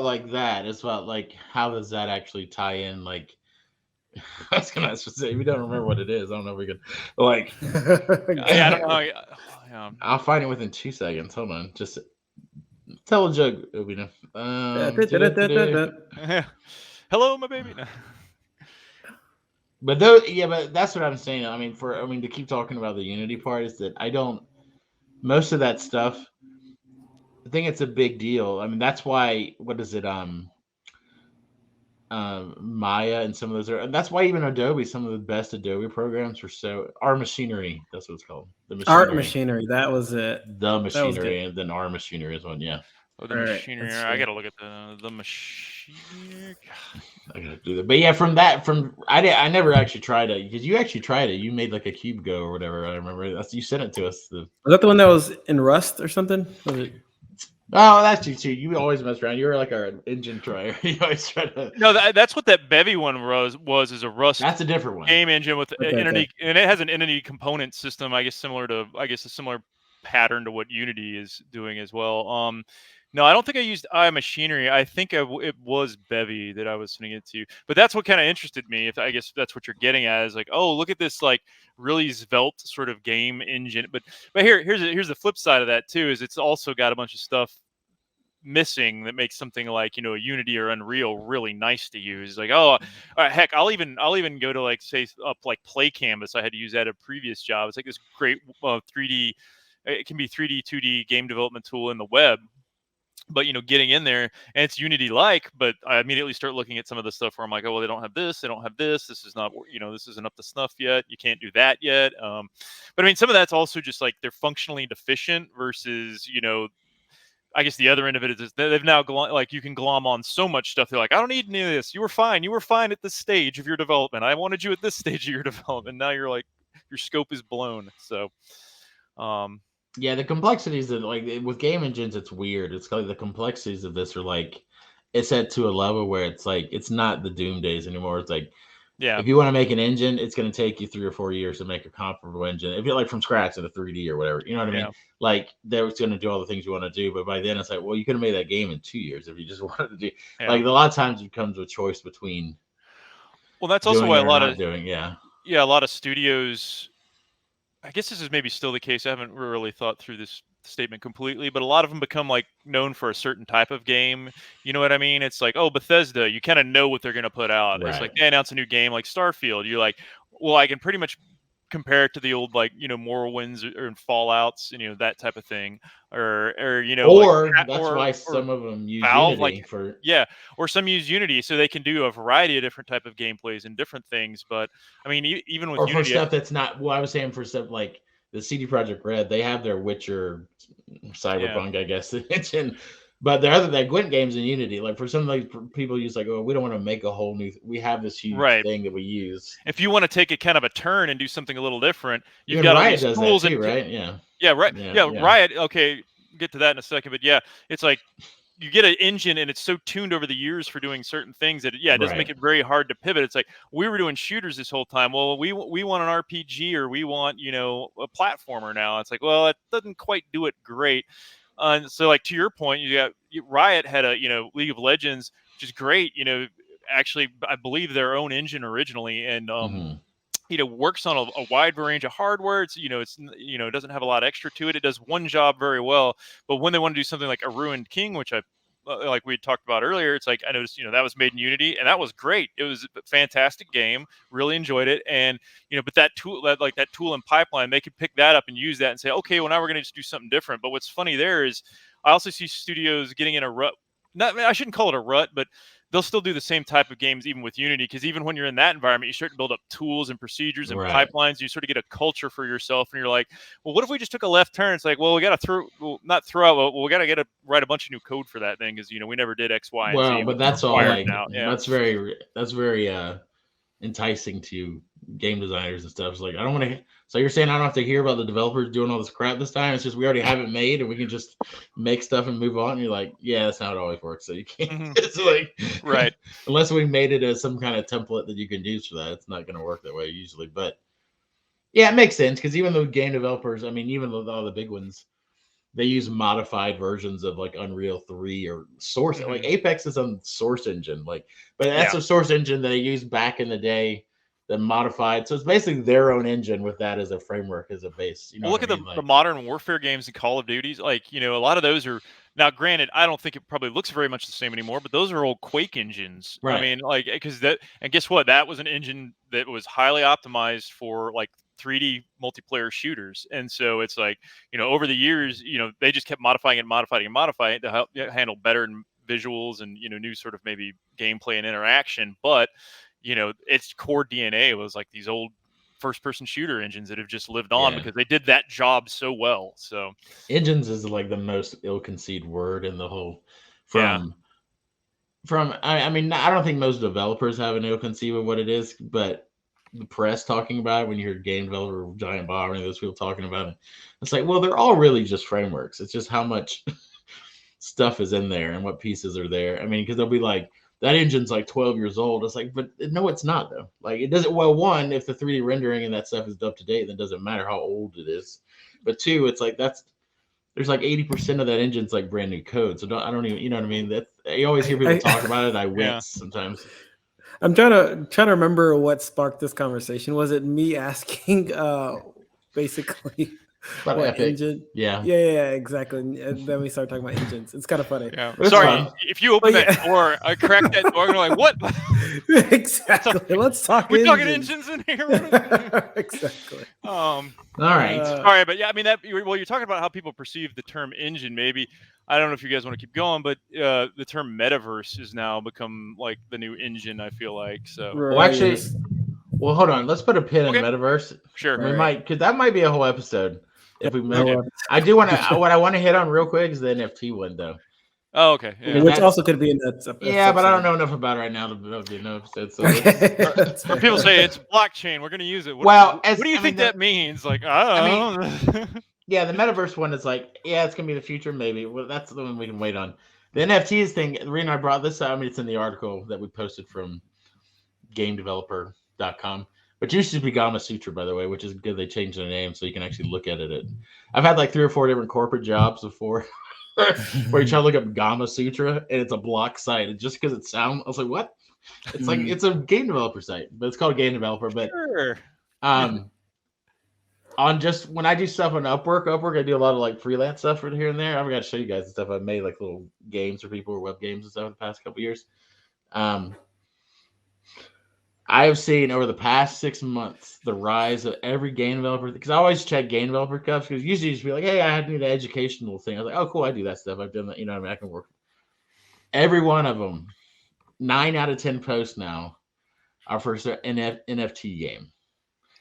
like that. It's about like, how does that actually tie in? Like, I was gonna say, if you don't remember what it is, I don't know if we could like. I don't know. Yeah. I'll find it within 2 seconds. Hold on, just tell a joke, Ubina. Hello, my baby. But that's what I'm saying. To keep talking about the Unity part, is that most of that stuff, I think it's a big deal. That's why, what is it? Maya and some of those and that's why even Adobe, some of the best Adobe programs are Machinery. That's what it's called. Art Machinery. That was it. The Machinery, and then R Machinery is one. Yeah. Oh, the Machinery. I gotta look at the Machinery. I gotta do that. But yeah, I never actually tried it, because you actually tried it. You made like a Cube Go or whatever. I remember you sent it to us. Was that the one that was in Rust or something? Was it? Oh, that's you too. You always mess around. You're like our engine trier. You always try to. No, that's what that Bevy one was is a Rust. That's a different one. Game engine with entity, and it has an entity component system. I guess a similar pattern to what Unity is doing as well. No, I don't think I used iMachinery. I think it was Bevy that I was sending it to. But that's what kind of interested me. If I guess that's what you're getting at, is like, oh, look at this like really svelte sort of game engine. But here's the flip side of that too. Is it's also got a bunch of stuff missing that makes something like, you know, Unity or Unreal really nice to use. Like, oh, heck, I'll even go to like say up like Play Canvas. I had to use that at a previous job. It's like this great 3D. It can be 3D, 2D game development tool in the web. But, you know, getting in there, and it's Unity like, but I immediately start looking at some of the stuff where I'm like, oh, well, they don't have this, this is not, you know, this isn't up to snuff yet, you can't do that yet. But I mean, some of that's also just like they're functionally deficient versus, you know, I guess the other end of it is they've now like you can glom on so much stuff. They're like, I don't need any of this. You were fine at this stage of your development. I wanted you at this stage of your development. Now you're like, your scope is blown. So, yeah, the complexities that like with game engines, it's weird. It's like the complexities of this are like it's set to a level where it's like it's not the Doom days anymore. It's like, yeah, if you want to make an engine, it's going to take you 3 or 4 years to make a comparable engine. If you're like from scratch in a 3D or whatever, you know what I mean? Yeah. Like they're going to do all the things you want to do, but by then it's like, well, you could have made that game in 2 years if you just wanted to do. Yeah. Like a lot of times it comes with choice between. Well, that's also why a lot of a lot of studios. I guess this is maybe still the case. I haven't really thought through this statement completely, but a lot of them become like known for a certain type of game. You know what I mean? It's like, oh, Bethesda, you kind of know what they're going to put out. Right. It's like they announce a new game like Starfield. You're like, well, I can pretty much compare it to the old, like, you know, Morrowinds or Fallouts, you know, that type of thing, or you know, or like, that's why some of them use Valve, Unity like, for or some use Unity so they can do a variety of different type of gameplays and different things. But I mean, even with or Unity, for stuff that's not. Well, I was saying for stuff like the CD Projekt Red, they have their Witcher, Cyberpunk, I guess, engine. But there are other Gwent games in Unity. Like for some like people use like, oh, we don't want to make a whole new. We have this huge thing that we use. If you want to take a kind of a turn and do something a little different, you've got all these tools too, right? Yeah. Yeah, right. Yeah, Riot. Okay, get to that in a second. But yeah, it's like you get an engine and it's so tuned over the years for doing certain things that it does make it very hard to pivot. It's like we were doing shooters this whole time. Well, we want an RPG or we want, you know, a platformer now. It's like, well, it doesn't quite do it great. So like to your point, Riot had a, you know, League of Legends, which is great. You know, actually, I believe their own engine originally, and you know, works on a wide range of hardware. It's, you know, it doesn't have a lot extra to it. It does one job very well. But when they want to do something like a Ruined King, which like we talked about earlier, it's like I noticed, you know, that was made in Unity, and that was great. It was a fantastic game. Really enjoyed it, and you know, but that tool and pipeline, they could pick that up and use that and say, okay, well now we're going to just do something different. But what's funny there is, I also see studios getting in a rut. I shouldn't call it a rut, but they'll still do the same type of games even with Unity, because even when you're in that environment, you start to build up tools and procedures and pipelines. You sort of get a culture for yourself, and you're like, well, what if we just took a left turn? It's like, well, we got to we got to write a bunch of new code for that thing, because, you know, we never did X, Y, and Z. Well, but that's all like now. Yeah. That's very enticing to game designers and stuff. It's like, I don't want to. So you're saying I don't have to hear about the developers doing all this crap this time? It's just we already have it made and we can just make stuff and move on. And you're like, yeah, that's not how it always works. So you can't. It's like unless we made it as some kind of template that you can use for that, it's not going to work that way usually. But yeah, it makes sense, because even though game developers, I mean, even though all the big ones, they use modified versions of like Unreal 3 or Source. Like Apex is on Source Engine, but that's a Source Engine that they used back in the day. Modified, so it's basically their own engine with that as a framework, as a base. You know, look at the modern warfare games and Call of Duties. Like, you know, a lot of those are now. Granted, I don't think it probably looks very much the same anymore, but those are old Quake engines. Right. I mean, like, because that, and guess what? That was an engine that was highly optimized for like 3D multiplayer shooters, and so it's like, you know, over the years, you know, they just kept modifying it to help handle better visuals and, you know, new sort of maybe gameplay and interaction, but you know, its core DNA was like these old first-person shooter engines that have just lived on because they did that job so well. So engines is like the most ill-conceived word in the whole. I mean, I don't think most developers have an ill-conceived of what it is, but the press talking about it, when you hear game developer, Giant Bob, or any of those people talking about it, it's like, well, they're all really just frameworks. It's just how much stuff is in there and what pieces are there. I mean, because they'll be like, that engine's like 12 years old. It's like, but no, it's not though. Like it doesn't. Well, one, if the 3D rendering and that stuff is up to date, then it doesn't matter how old it is. But two, it's like there's like 80% of that engine's like brand new code. So I don't even, you know what I mean? That you always hear people talk about it. I wince sometimes. I'm trying to remember what sparked this conversation. Was it me asking basically About what Epic. engine? Yeah, exactly. And then we start talking about engines. It's kind of funny. Yeah. It's Sorry, fun. if you open that door, I cracked that door, and you're like, "What?" Exactly. Let's talk. We're talking engines in here. Exactly. All right. All right, but yeah, I mean you're talking about how people perceive the term engine. Maybe I don't know if you guys want to keep going, but the term metaverse has now become like the new engine. I feel like so. Right. Well, actually, hold on. Let's put a pin in metaverse. Sure. We might, because that might be a whole episode if we make Okay. it. I do want to. What I want to hit on real quick is the NFT one, though. Oh, okay. Yeah. Which also could be in that. Yeah, but I don't know enough about it right now to be an episode. So When people say it's blockchain, we're going to use it. What do you think that means? Like, I don't know. Yeah, the metaverse one is like, yeah, it's gonna be the future, maybe. Well, that's the one we can wait on. The NFTs thing, the reason I brought this up, I mean, it's in the article that we posted from gamedeveloper.com. But it used to be Gama Sutra, by the way, which is good. They changed their name so you can actually look at it. I've had like 3 or 4 different corporate jobs before where you try to look up Gama Sutra and it's a block site. And just because it sounds, I was like, what? It's like, it's a game developer site, but it's called Game Developer. But Sure. on just when I do stuff on Upwork, I do a lot of like freelance stuff for here and there. I've got to show you guys the stuff I've made, like little games for people or web games and stuff in the past couple years. I have seen over the past 6 months the rise of every game developer, because I always check game developer stuff because usually you just be like, hey, I need an educational thing. I was like, oh, cool, I do that stuff. I've done that. You know what I mean? I can work. Every one of them, 9 out of 10 posts now are for an NFT game.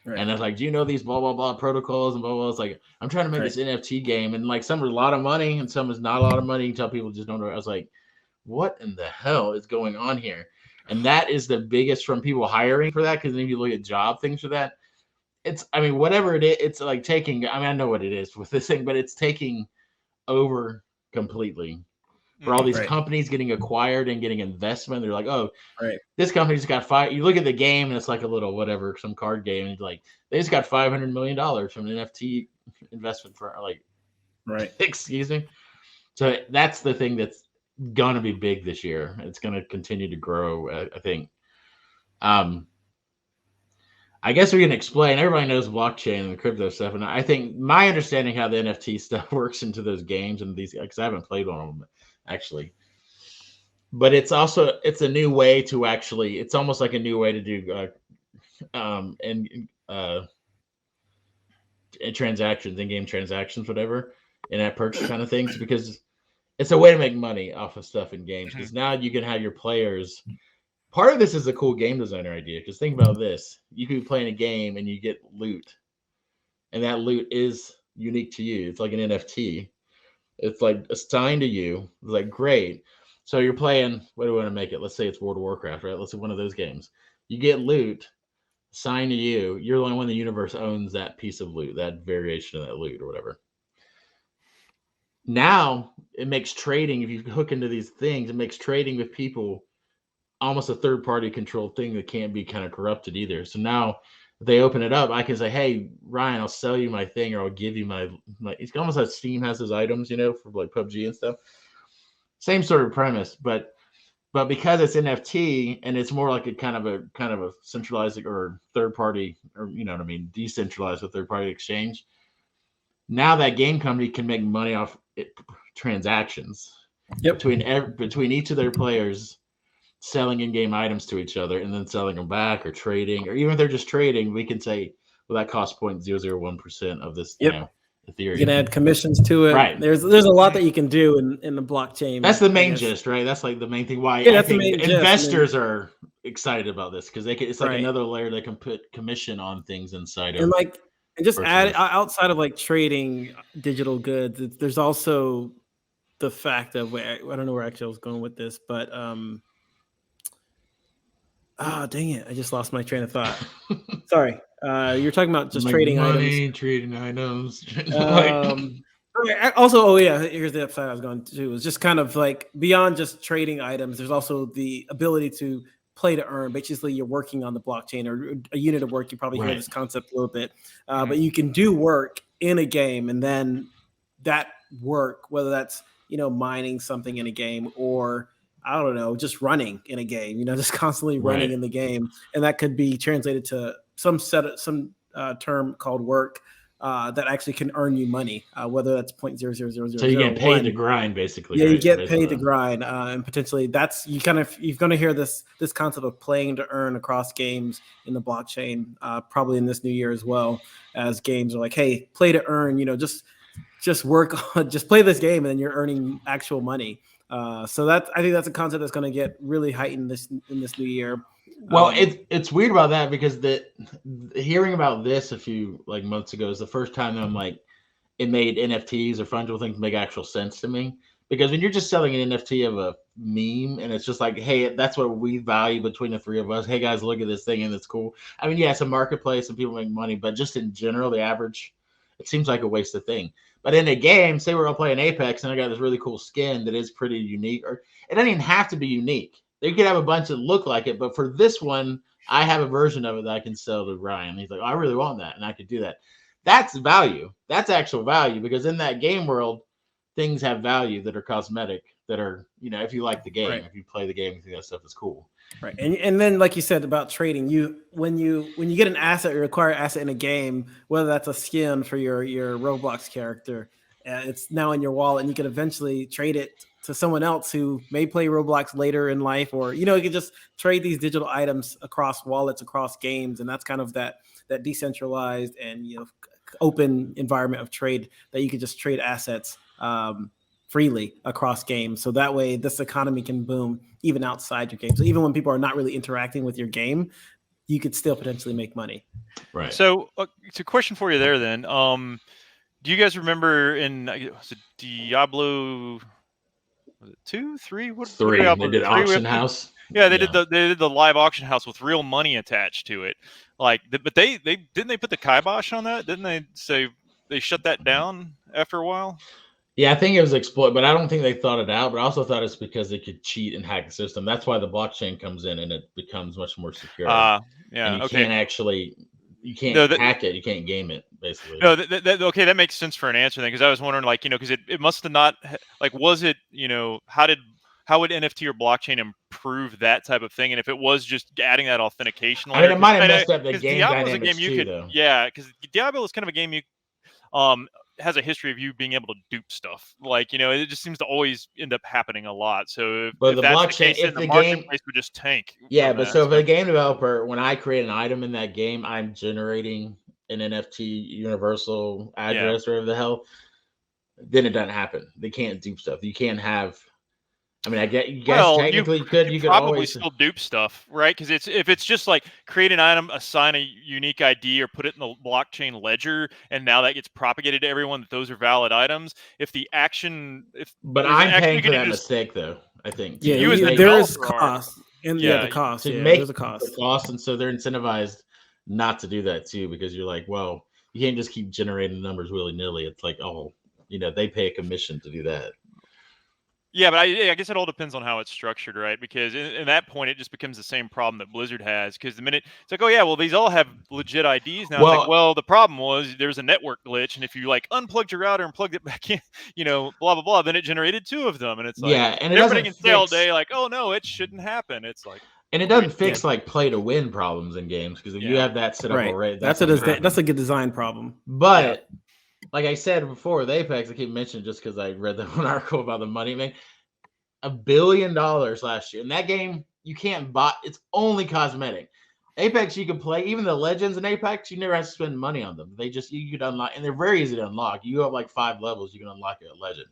Right. And it's like, do you know these blah, blah, blah protocols and blah, blah. It's like, I'm trying to make this NFT game. And like some are a lot of money and some is not a lot of money. You can tell people just don't know. I was like, what in the hell is going on here? And that is the biggest from people hiring for that. Because then if you look at job things for that, it's, I mean, whatever it is, it's like taking, I mean, I know what it is with this thing, but it's taking over completely. For all these companies getting acquired and getting investment, they're like, oh, this company's got you look at the game and it's like a little whatever, some card game, and like they just got $500 million from an NFT investment for like, excuse me. So that's the thing that's gonna be big this year. It's gonna continue to grow, I think. I guess we can explain. Everybody knows blockchain and the crypto stuff, and I think my understanding how the NFT stuff works into those games and these, because I haven't played one of them actually, but it's a new way to actually, it's almost like a new way to do transactions, in-game transactions, whatever, in-app purchase kind of things, because it's a way to make money off of stuff in games. Because now you can have your players. Part of this is a cool game designer idea, because think about this: you could be playing a game and you get loot, and that loot is unique to you. It's like an NFT. It's like assigned to you. It's like, great. So you're playing, what do we want to make it? Let's say it's World of Warcraft, right? Let's say one of those games. You get loot assigned to you. You're the only one in the universe owns that piece of loot, that variation of that loot or whatever. Now it makes trading, if you hook into these things, it makes trading with people almost a third-party controlled thing that can't be kind of corrupted either. So now if they open it up, I can say, hey, Ryan, I'll sell you my thing, or I'll give you my it's almost like Steam has those items, you know, for like PUBG and stuff. Same sort of premise, but because it's NFT and it's more like a kind of a centralized or third party, or you know what I mean, decentralized with third party exchange. Now that game company can make money off transactions between each of their players, selling in-game items to each other and then selling them back, or trading, or even if they're just trading, we can say, well, that costs 0.001% of this, you know, Ethereum. You can add commissions to it. Right. There's a lot that you can do in the blockchain. That's the main gist, right? That's like the main thing why I think investors are excited about this, because it's like another layer they can put commission on things inside of. And just add outside of like trading digital goods, there's also the fact of I don't know where actually I was going with this, but dang it, I just lost my train of thought. Sorry. You're talking about just trading items. Trading items. Also, here's the upside I was going to. It's just kind of like beyond just trading items, there's also the ability to play to earn. Basically, you're working on the blockchain or a unit of work. You probably hear this concept a little bit, but you can do work in a game, and then that work, whether that's mining something in a game, or I don't know, just running in a game, just constantly running in the game, and that could be translated to some term called work. That actually can earn you money, whether that's 0.00001. So you get paid to grind, basically. Yeah, right? you get paid to grind, and potentially you're going to hear this concept of playing to earn across games in the blockchain, probably in this new year as well, as games are like, hey, play to earn. Just work on, just play this game, and then you're earning actual money. So I think that's a concept that's going to get really heightened in this new year. Well, it's weird about that, because hearing about this a few months ago is the first time that I'm like, it made NFTs or fungible things make actual sense to me. Because when you're just selling an NFT of a meme, and it's just like, hey, that's what we value between the three of us. Hey guys, look at this thing and it's cool. I mean, yeah, it's a marketplace and people make money, but just in general, the average, it seems like a wasted thing. But in a game, say we're all playing Apex and I got this really cool skin that is pretty unique, or it doesn't even have to be unique. They could have a bunch that look like it, but for this one, I have a version of it that I can sell to Ryan. He's like, oh, I really want that, and I could do that. That's value. That's actual value, because in that game world, things have value that are cosmetic, that are, if you like the game, if you play the game, you think that stuff is cool. Right. And then, like you said about trading, when you get an asset or acquire an asset in a game, whether that's a skin for your Roblox character, it's now in your wallet, and you can eventually trade it to someone else who may play Roblox later in life, or you can just trade these digital items across wallets, across games, and that's kind of that decentralized and open environment of trade that you can just trade assets freely across games. So that way, this economy can boom even outside your game. So even when people are not really interacting with your game, you could still potentially make money. Right. So it's a question for you there then. Do you guys remember was it Diablo? Was it 2, 3? What 3? They did Auction House. Yeah, they did the live auction house with real money attached to it. But they didn't they put the kibosh on that? Didn't they say they shut that down after a while? Yeah, I think it was exploit, but I don't think they thought it out. But I also thought it's because they could cheat and hack the system. That's why the blockchain comes in and it becomes much more secure. Yeah, and you can't hack it. You can't game it, basically. No, okay, that makes sense for an answer then, because I was wondering, because it must have not, was it, how would NFT or blockchain improve that type of thing? And if it was just adding that authentication layer, I mean, it might have messed up the game dynamics too, though. Yeah, because Diablo is kind of a game you has a history of you being able to dupe stuff. It just seems to always end up happening a lot. So if the that's blockchain, the case, then the marketplace would just tank. Yeah, but so if a game developer, when I create an item in that game, I'm generating an NFT universal address or whatever the hell, then it doesn't happen. They can't dupe stuff. You can't have. I mean, I get you guys technically could. You could probably always still dupe stuff, right? Because if it's just like create an item, assign a unique ID, or put it in the blockchain ledger, and now that gets propagated to everyone that those are valid items. But I'm paying for that mistake, though. I think. Yeah, there is cost, and the cost. There's a cost. The cost, and so they're incentivized not to do that too, because you're like, well, you can't just keep generating numbers willy nilly. It's like, they pay a commission to do that. Yeah, but I guess it all depends on how it's structured, right? Because in that point, it just becomes the same problem that Blizzard has. Because the minute it's like, oh yeah, well these all have legit IDs now. Well, the problem was there's a network glitch, and if you unplugged your router and plugged it back in, blah blah blah, then it generated 2 of them, and it's like, and everybody can say all day like, oh no, it shouldn't happen. It's like, and it doesn't fix play to win problems in games, because if you have that set up already, that's a good design problem. But like I said before, with Apex, I keep mentioning just because I read that one article about the money, man. $1 billion last year. In that game, you can't buy. It's only cosmetic. Apex, you can play. Even the legends in Apex, you never have to spend money on them. You could unlock, and they're very easy to unlock. You have 5 levels, you can unlock a legend.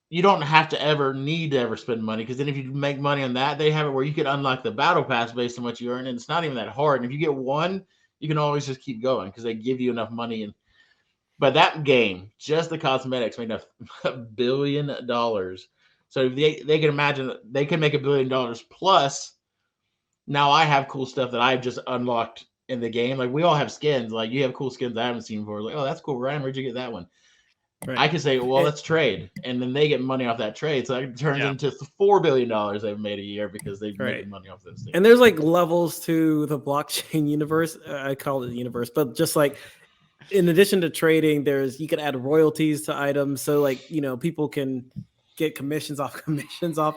You don't have to need to spend money, because then if you make money on that, they have it where you could unlock the battle pass based on what you earn, and it's not even that hard. And if you get one, you can always just keep going, because they give you enough money. But that game, just the cosmetics, made $1 billion. So if they can imagine, they can make $1 billion plus. Now I have cool stuff that I've just unlocked in the game. We all have skins. You have cool skins I haven't seen before. Oh, that's cool, Ryan. Where'd you get that one? Right. I can say, well, let's trade, and then they get money off that trade. So it turns into $4 billion they've made a year, because they've made money off those things. And there's levels to the blockchain universe. I call it the universe, but just in addition to trading, you can add royalties to items. So like, people can get commissions off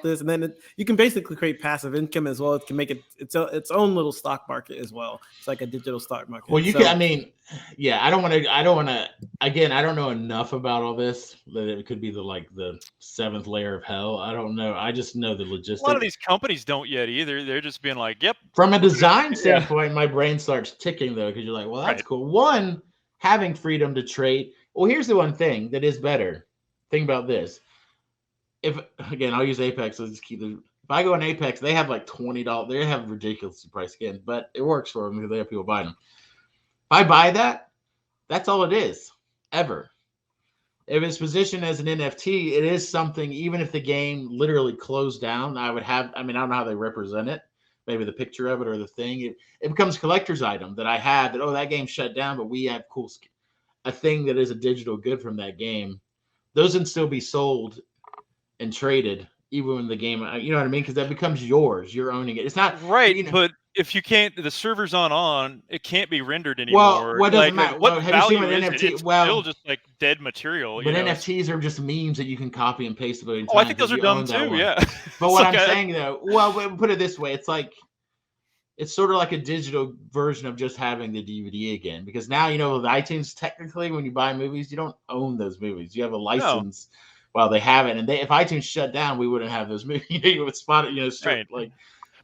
this, and then you can basically create passive income as well. It can make it its own little stock market as well. It's like a digital stock market. Well, I don't want to. Again, I don't know enough about all this that it could be the seventh layer of hell. I don't know. I just know the logistics. A lot of these companies don't yet either. They're just being like, "Yep." From a design standpoint, my brain starts ticking though, because you're like, "Well, that's cool." One, having freedom to trade. Well, here's the one thing that is better. Think about this. I'll use Apex. Let's just keep the. If I go in Apex, they have like $20. They have ridiculous price skins, but it works for them because they have people buying them. If I buy that, that's all it is, ever. If it's positioned as an NFT, it is something. Even if the game literally closed down, I don't know how they represent it. Maybe the picture of it or the thing. It becomes a collector's item that I have. That game shut down, but we have a thing that is a digital good from that game. Those can still be sold and traded even when the game, you know what I mean? Because that becomes yours. You're owning it. It's not right, but if you can't, the server's on, it can't be rendered anymore. Well, what doesn't matter? What have you seen value an is NFT? it? It's still just like dead material. But NFTs are just memes that you can copy and paste. I think those are dumb too. Yeah. But what I'm saying though, put it this way, it's sort of like a digital version of just having the DVD again, because now with iTunes, technically when you buy movies, you don't own those movies. You have a license. No. While they have it, and if iTunes shut down, we wouldn't have those movies. You would spot it, right.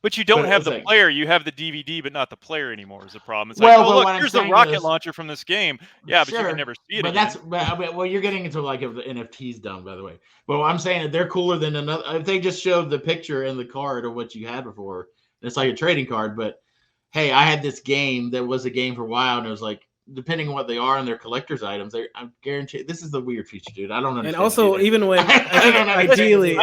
But you don't have the player. You have the DVD, but not the player anymore. Is the problem? It's look, here's the rocket launcher from this game. Yeah, sure, but you can never see it. But you're getting into if the NFT's done, by the way. But I'm saying that they're cooler than another. If they just showed the picture and the card of what you had before, it's like a trading card. But hey, I had this game that was a game for a while, and it was like, depending on what they are and their collector's items, I'm guaranteed this is the weird feature, dude. I don't understand. And also, even when ideally,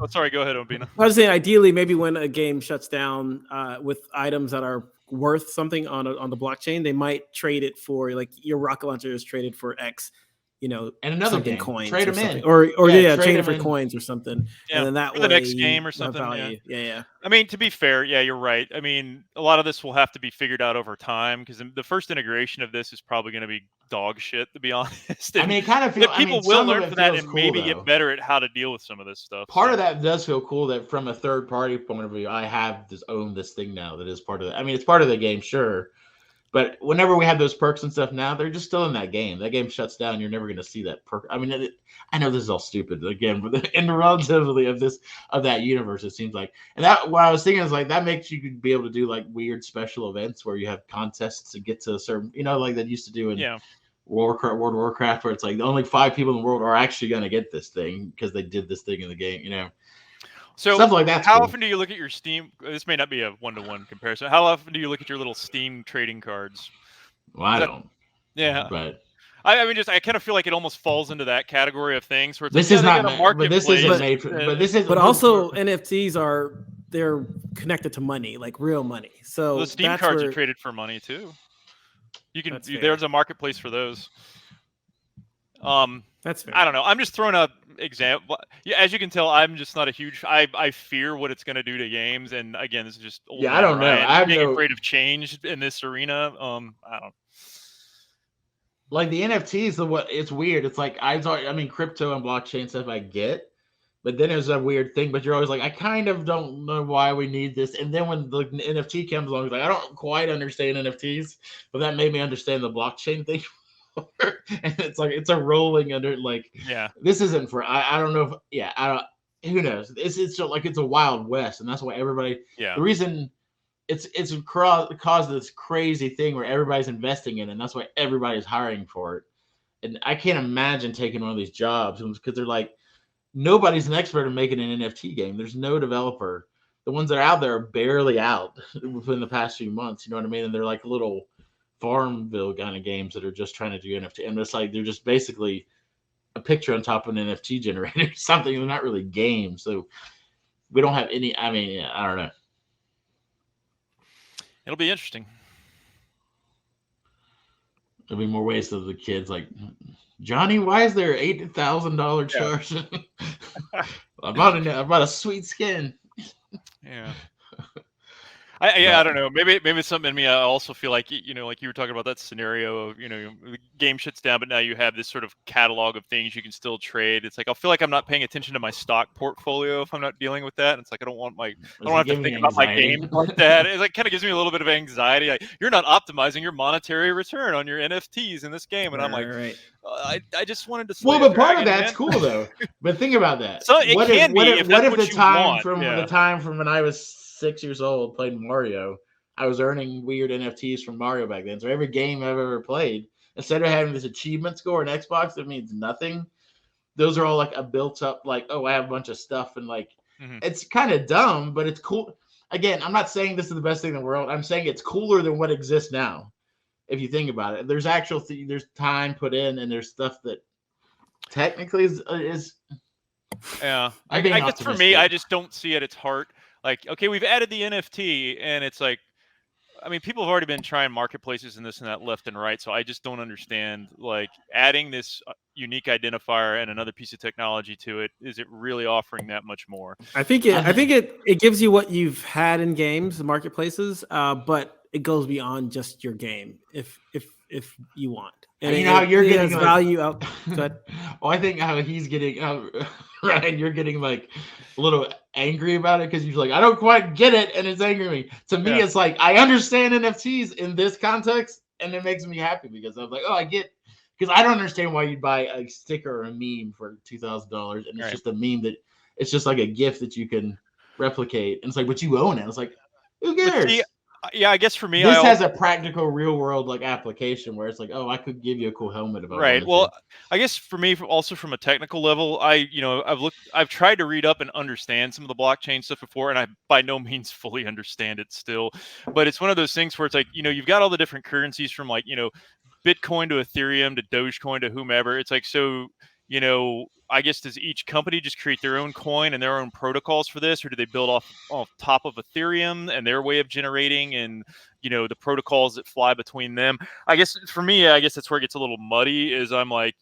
sorry, go ahead, Obina. I was saying, ideally, maybe when a game shuts down with items that are worth something on the blockchain, they might trade it for, like, your rocket launcher is traded for X. And another game, coins, trade them in, or trade it for coins or something, and then that for the next game or something. Yeah. I mean, to be fair, you're right. I mean, a lot of this will have to be figured out over time, because the first integration of this is probably going to be dog shit, to be honest. And it kind of feels people will learn from that and maybe get better at how to deal with some of this stuff. Part of that does feel cool, that from a third party point of view, I have own this thing now that is part of that. I mean, it's part of the game, sure. But whenever we have those perks and stuff now, they're just still in that game. That game shuts down. You're never going to see that perk. I mean, I know this is all stupid again, but in the relativity of that universe, it seems like. And that what I was thinking is like that makes you be able to do like weird special events where you have contests to get to a certain, like that used to do in World of Warcraft, where it's like only 5 people in the world are actually going to get this thing because they did this thing in the game. So stuff like that. How often do you look at your Steam? This may not be a one-to-one comparison. How often do you look at your little Steam trading cards? Well, I don't. Yeah, but I mean, I kind of feel like it almost falls into that category of things where it's this is not a marketplace. But this isn't made for. But this is. But also, NFTs they're connected to money, like real money. So the Steam cards are traded for money too. You can. There's a marketplace for those. That's fair. I don't know. I'm just throwing a example. Yeah, as you can tell, I'm just not a huge. I fear what it's going to do to games. And again, this is just old. Yeah, I don't know. I'm being afraid of change in this arena. I don't. Like the NFTs, it's weird. It's like crypto and blockchain stuff I get, but then there's a weird thing. But you're always like, I kind of don't know why we need this. And then when the NFT comes along, it's like I don't quite understand NFTs, but that made me understand the blockchain thing. And it's like it's a rolling under this isn't for I don't know if I don't who knows it's just like it's a wild west, and that's why everybody the reason it's caused this crazy thing where everybody's investing in it, and that's why everybody's hiring for it. And I can't imagine taking one of these jobs because they're like nobody's an expert in making an NFT game. There's no developer. The ones that are out there are barely out within the past few months, you know what I mean? And they're like little Farmville kind of games that are just trying to do NFT, and it's like they're just basically a picture on top of an NFT generator, something. They're not really games, so we don't have any. I mean, I don't know. It'll be interesting. There'll be more ways to the kids like Johnny. Why is there $8,000 charge? I bought a sweet skin. Yeah. I don't know. Maybe it's something in me. I also feel like, like you were talking about that scenario of, the game shuts down, but now you have this sort of catalog of things you can still trade. It's like I feel like I'm not paying attention to my stock portfolio if I'm not dealing with that. And it's like I don't have to think about my games like that. It like kind of gives me a little bit of anxiety. Like, you're not optimizing your monetary return on your NFTs in this game, and I'm like, I just wanted to slay but a part of dragon, that's man. cool though. But think about that. So it what can if, be if what that's if what the you time want. from when I was 6 years old playing Mario, I was earning weird NFTs from Mario back then. So every game I've ever played, instead of having this achievement score on Xbox that means nothing, those are all like a built up, like, oh, I have a bunch of stuff, and like it's kind of dumb, but it's cool. Again, I'm not saying this is the best thing in the world. I'm saying it's cooler than what exists now. If you think about it, there's actual there's time put in, and there's stuff that technically is yeah. I guess for me, I just don't see at its heart. Like, okay, we've added the NFT, and it's like, I mean, people have already been trying marketplaces and this and that left and right. So I just don't understand, like, adding this unique identifier and another piece of technology to it. Is it really offering that much more? I think it gives you what you've had in games, the marketplaces, but it goes beyond just your game if you want. And you know how you're getting like, value out. Go ahead. Well, I think how he's getting Ryan, you're getting like a little angry about it because you're like, I don't quite get it, and it's angering me. To me, it's like I understand NFTs in this context, and it makes me happy because I'm like, oh, I get, because I don't understand why you'd buy a sticker or a meme for $2,000, and it's just a meme that it's just like a GIF that you can replicate, and it's like, but you own it. It's like, who cares? Yeah, I guess for me, this has a practical, real world like application where it's like, oh, I could give you a cool helmet if I wanted to. Well, I guess for me, also from a technical level, I've tried to read up and understand some of the blockchain stuff before, and I by no means fully understand it still. But it's one of those things where it's like, you've got all the different currencies from like, Bitcoin to Ethereum to Dogecoin to whomever. It's like, so, I guess, does each company just create their own coin and their own protocols for this, or do they build off top of Ethereum and their way of generating and, the protocols that fly between them? I guess for me, that's where it gets a little muddy, is I'm like,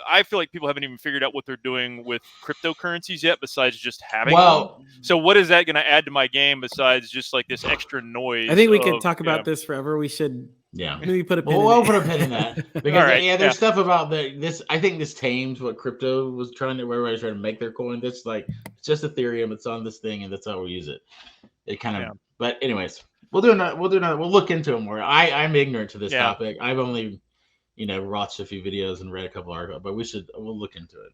I feel like people haven't even figured out what they're doing with cryptocurrencies yet besides just having them. So what is that going to add to my game besides just like this extra noise? I think we can talk about this forever. We should maybe put a pin in we'll put a pin in that. Because there's stuff about this. I think this tames what crypto was where everybody's trying to make their coin. This like, it's just Ethereum. It's on this thing, and that's how we use it. It kind of. But anyways, we'll do another. We'll look into it more. I'm ignorant to this topic. I've only, watched a few videos and read a couple articles, but we'll look into it.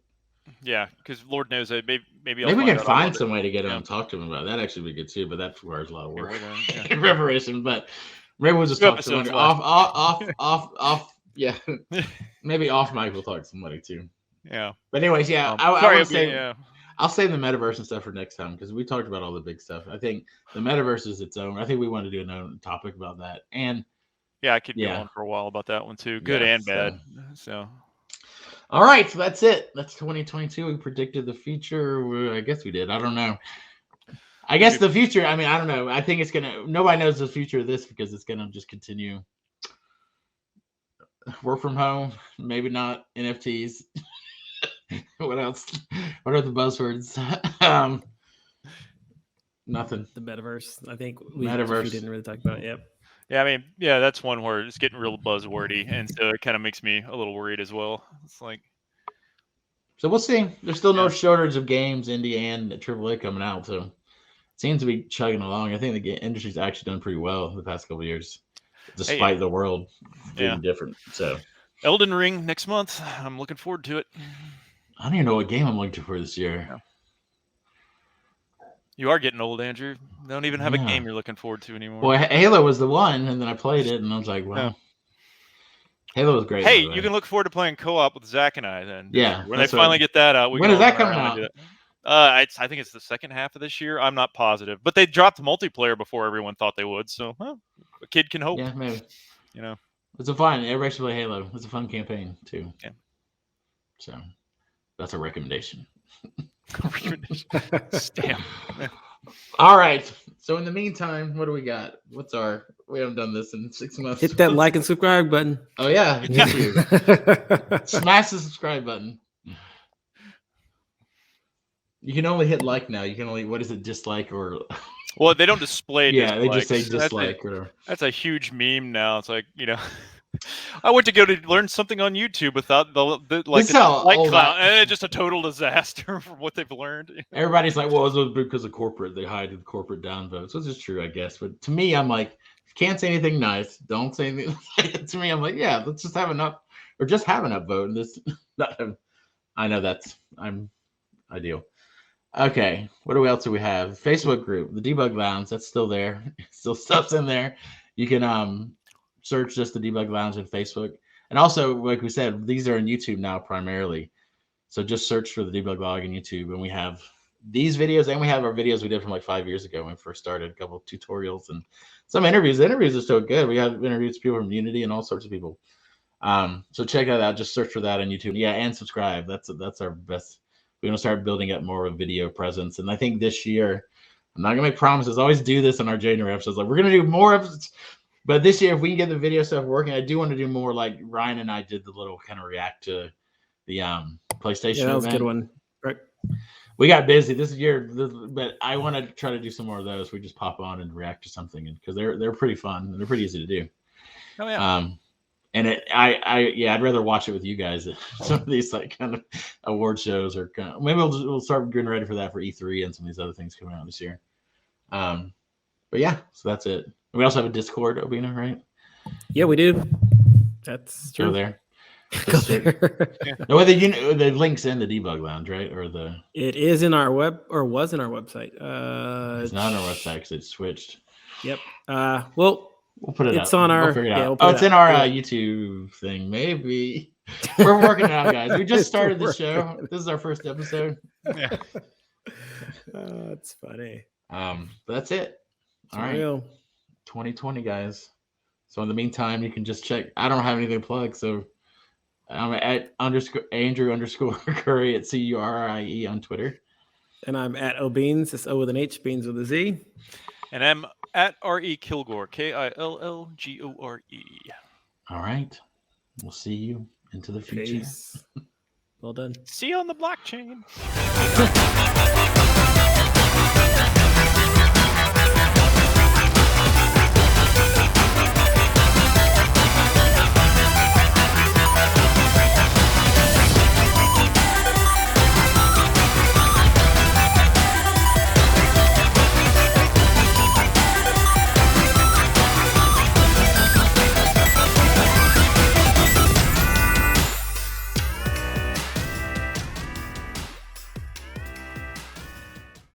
Yeah, because Lord knows that maybe we can find some way to get him and talk to him about it. That actually would be good too, but that requires a lot of work in preparation. But maybe we'll just talk to somebody off. Yeah, maybe off mic we'll talk to somebody too. Yeah. But anyways, I'll save the metaverse and stuff for next time because we talked about all the big stuff. I think the metaverse is its own. I think we want to do another topic about that. And I could go on for a while about that one too. Good and bad. So. All right, so that's it. That's 2022. We predicted the future. I guess we did. I don't know. I guess the future. I mean, I don't know. I think it's gonna. Nobody knows the future of this because it's gonna just continue. Work from home. Maybe not NFTs. What else? What are the buzzwords? Nothing. The metaverse. I think we didn't really talk about it. Yep. Yeah, I mean, that's one where it's getting real buzzwordy, and so it kind of makes me a little worried as well. It's like, so we'll see. There's still no shortage of games, indie and AAA coming out, so it seems to be chugging along. I think the industry's actually done pretty well the past couple of years, despite the world being different. So, Elden Ring next month. I'm looking forward to it. I don't even know what game I'm looking for this year. Yeah. You are getting old, Andrew. Don't even have a game you're looking forward to anymore. Well, Halo was the one, and then I played it, and I was like, wow. Halo was great. Hey, you can look forward to playing co-op with Zach and I then. Yeah. When they finally get that out. When is that coming out? I think it's the second half of this year. I'm not positive. But they dropped multiplayer before everyone thought they would, so a kid can hope. Yeah, maybe. It's a fun. Everybody should play Halo. It's a fun campaign, too. Yeah. So, that's a recommendation. Stamp. All right. So in the meantime, what do we got? We haven't done this in 6 months. Hit that like and subscribe button. Oh yeah. Smash the subscribe button. You can only hit like now. You can only, what is it, dislike or Well, they don't display Yeah, they just say dislikes. dislike or whatever. That's a huge meme now. It's like, I went to go to learn something on YouTube without the This is how dislike old clown, and it's just a total disaster from what they've learned. Everybody's like, well, it's because of corporate. They hide the corporate downvotes, which is true, I guess. But to me, I'm like, if you can't say anything nice, don't say anything. To me, I'm like, yeah, let's just have an up, or just have an upvote. And this, I know I'm ideal. Okay, what else do we have? Facebook group, the Debug Lounge, that's still there. Still stuff's in there. You can search just the Debug Lounge on Facebook. And also, like we said, these are on YouTube now primarily. So just search for the Debug Log on YouTube, and we have these videos, and we have our videos we did from like 5 years ago when we first started, a couple of tutorials and some interviews. The interviews are so good. We have interviews with people from Unity and all sorts of people. So check that out. Just search for that on YouTube. Yeah, and subscribe. That's our best. We're gonna start building up more of a video presence. And I think this year, I'm not gonna make promises. I always do this in our January episodes. Like we're gonna do more episodes. But this year, if we can get the video stuff working, I do want to do more like Ryan and I did the little kind of react to the PlayStation. Yeah, that was event. a good one. Right. We got busy this year, but I want to try to do some more of those. We just pop on and react to something because they're pretty fun and they're pretty easy to do. Oh yeah. And I'd rather watch it with you guys. Some of these like kind of award shows or kind of, maybe we'll start getting ready for that for E3 and some of these other things coming out this year. But yeah, so that's it. We also have a Discord, Obina, right? Yeah, we do. That's true. Go there. Go there. No, the link's in the Debug Lounge, right? Or it is in our web, or was in our website. It's not on our website because it switched. Yep. We'll put it it's up. on our. We'll figure it out. We'll it's in our YouTube thing. Maybe we're working it out, guys. We just started the show. This is our first episode. Yeah. That's funny. That's it. All right. Real. 2020, guys. So in the meantime, you can just check. I don't have anything to plug, so I'm at Andrew_Curry at CURIE on Twitter. And I'm at Obeans. It's O with an H, Beans with a Z. And I'm at RE Kilgore, KILLGORE. All right. We'll see you into the future. Peace. Well done. See you on the blockchain.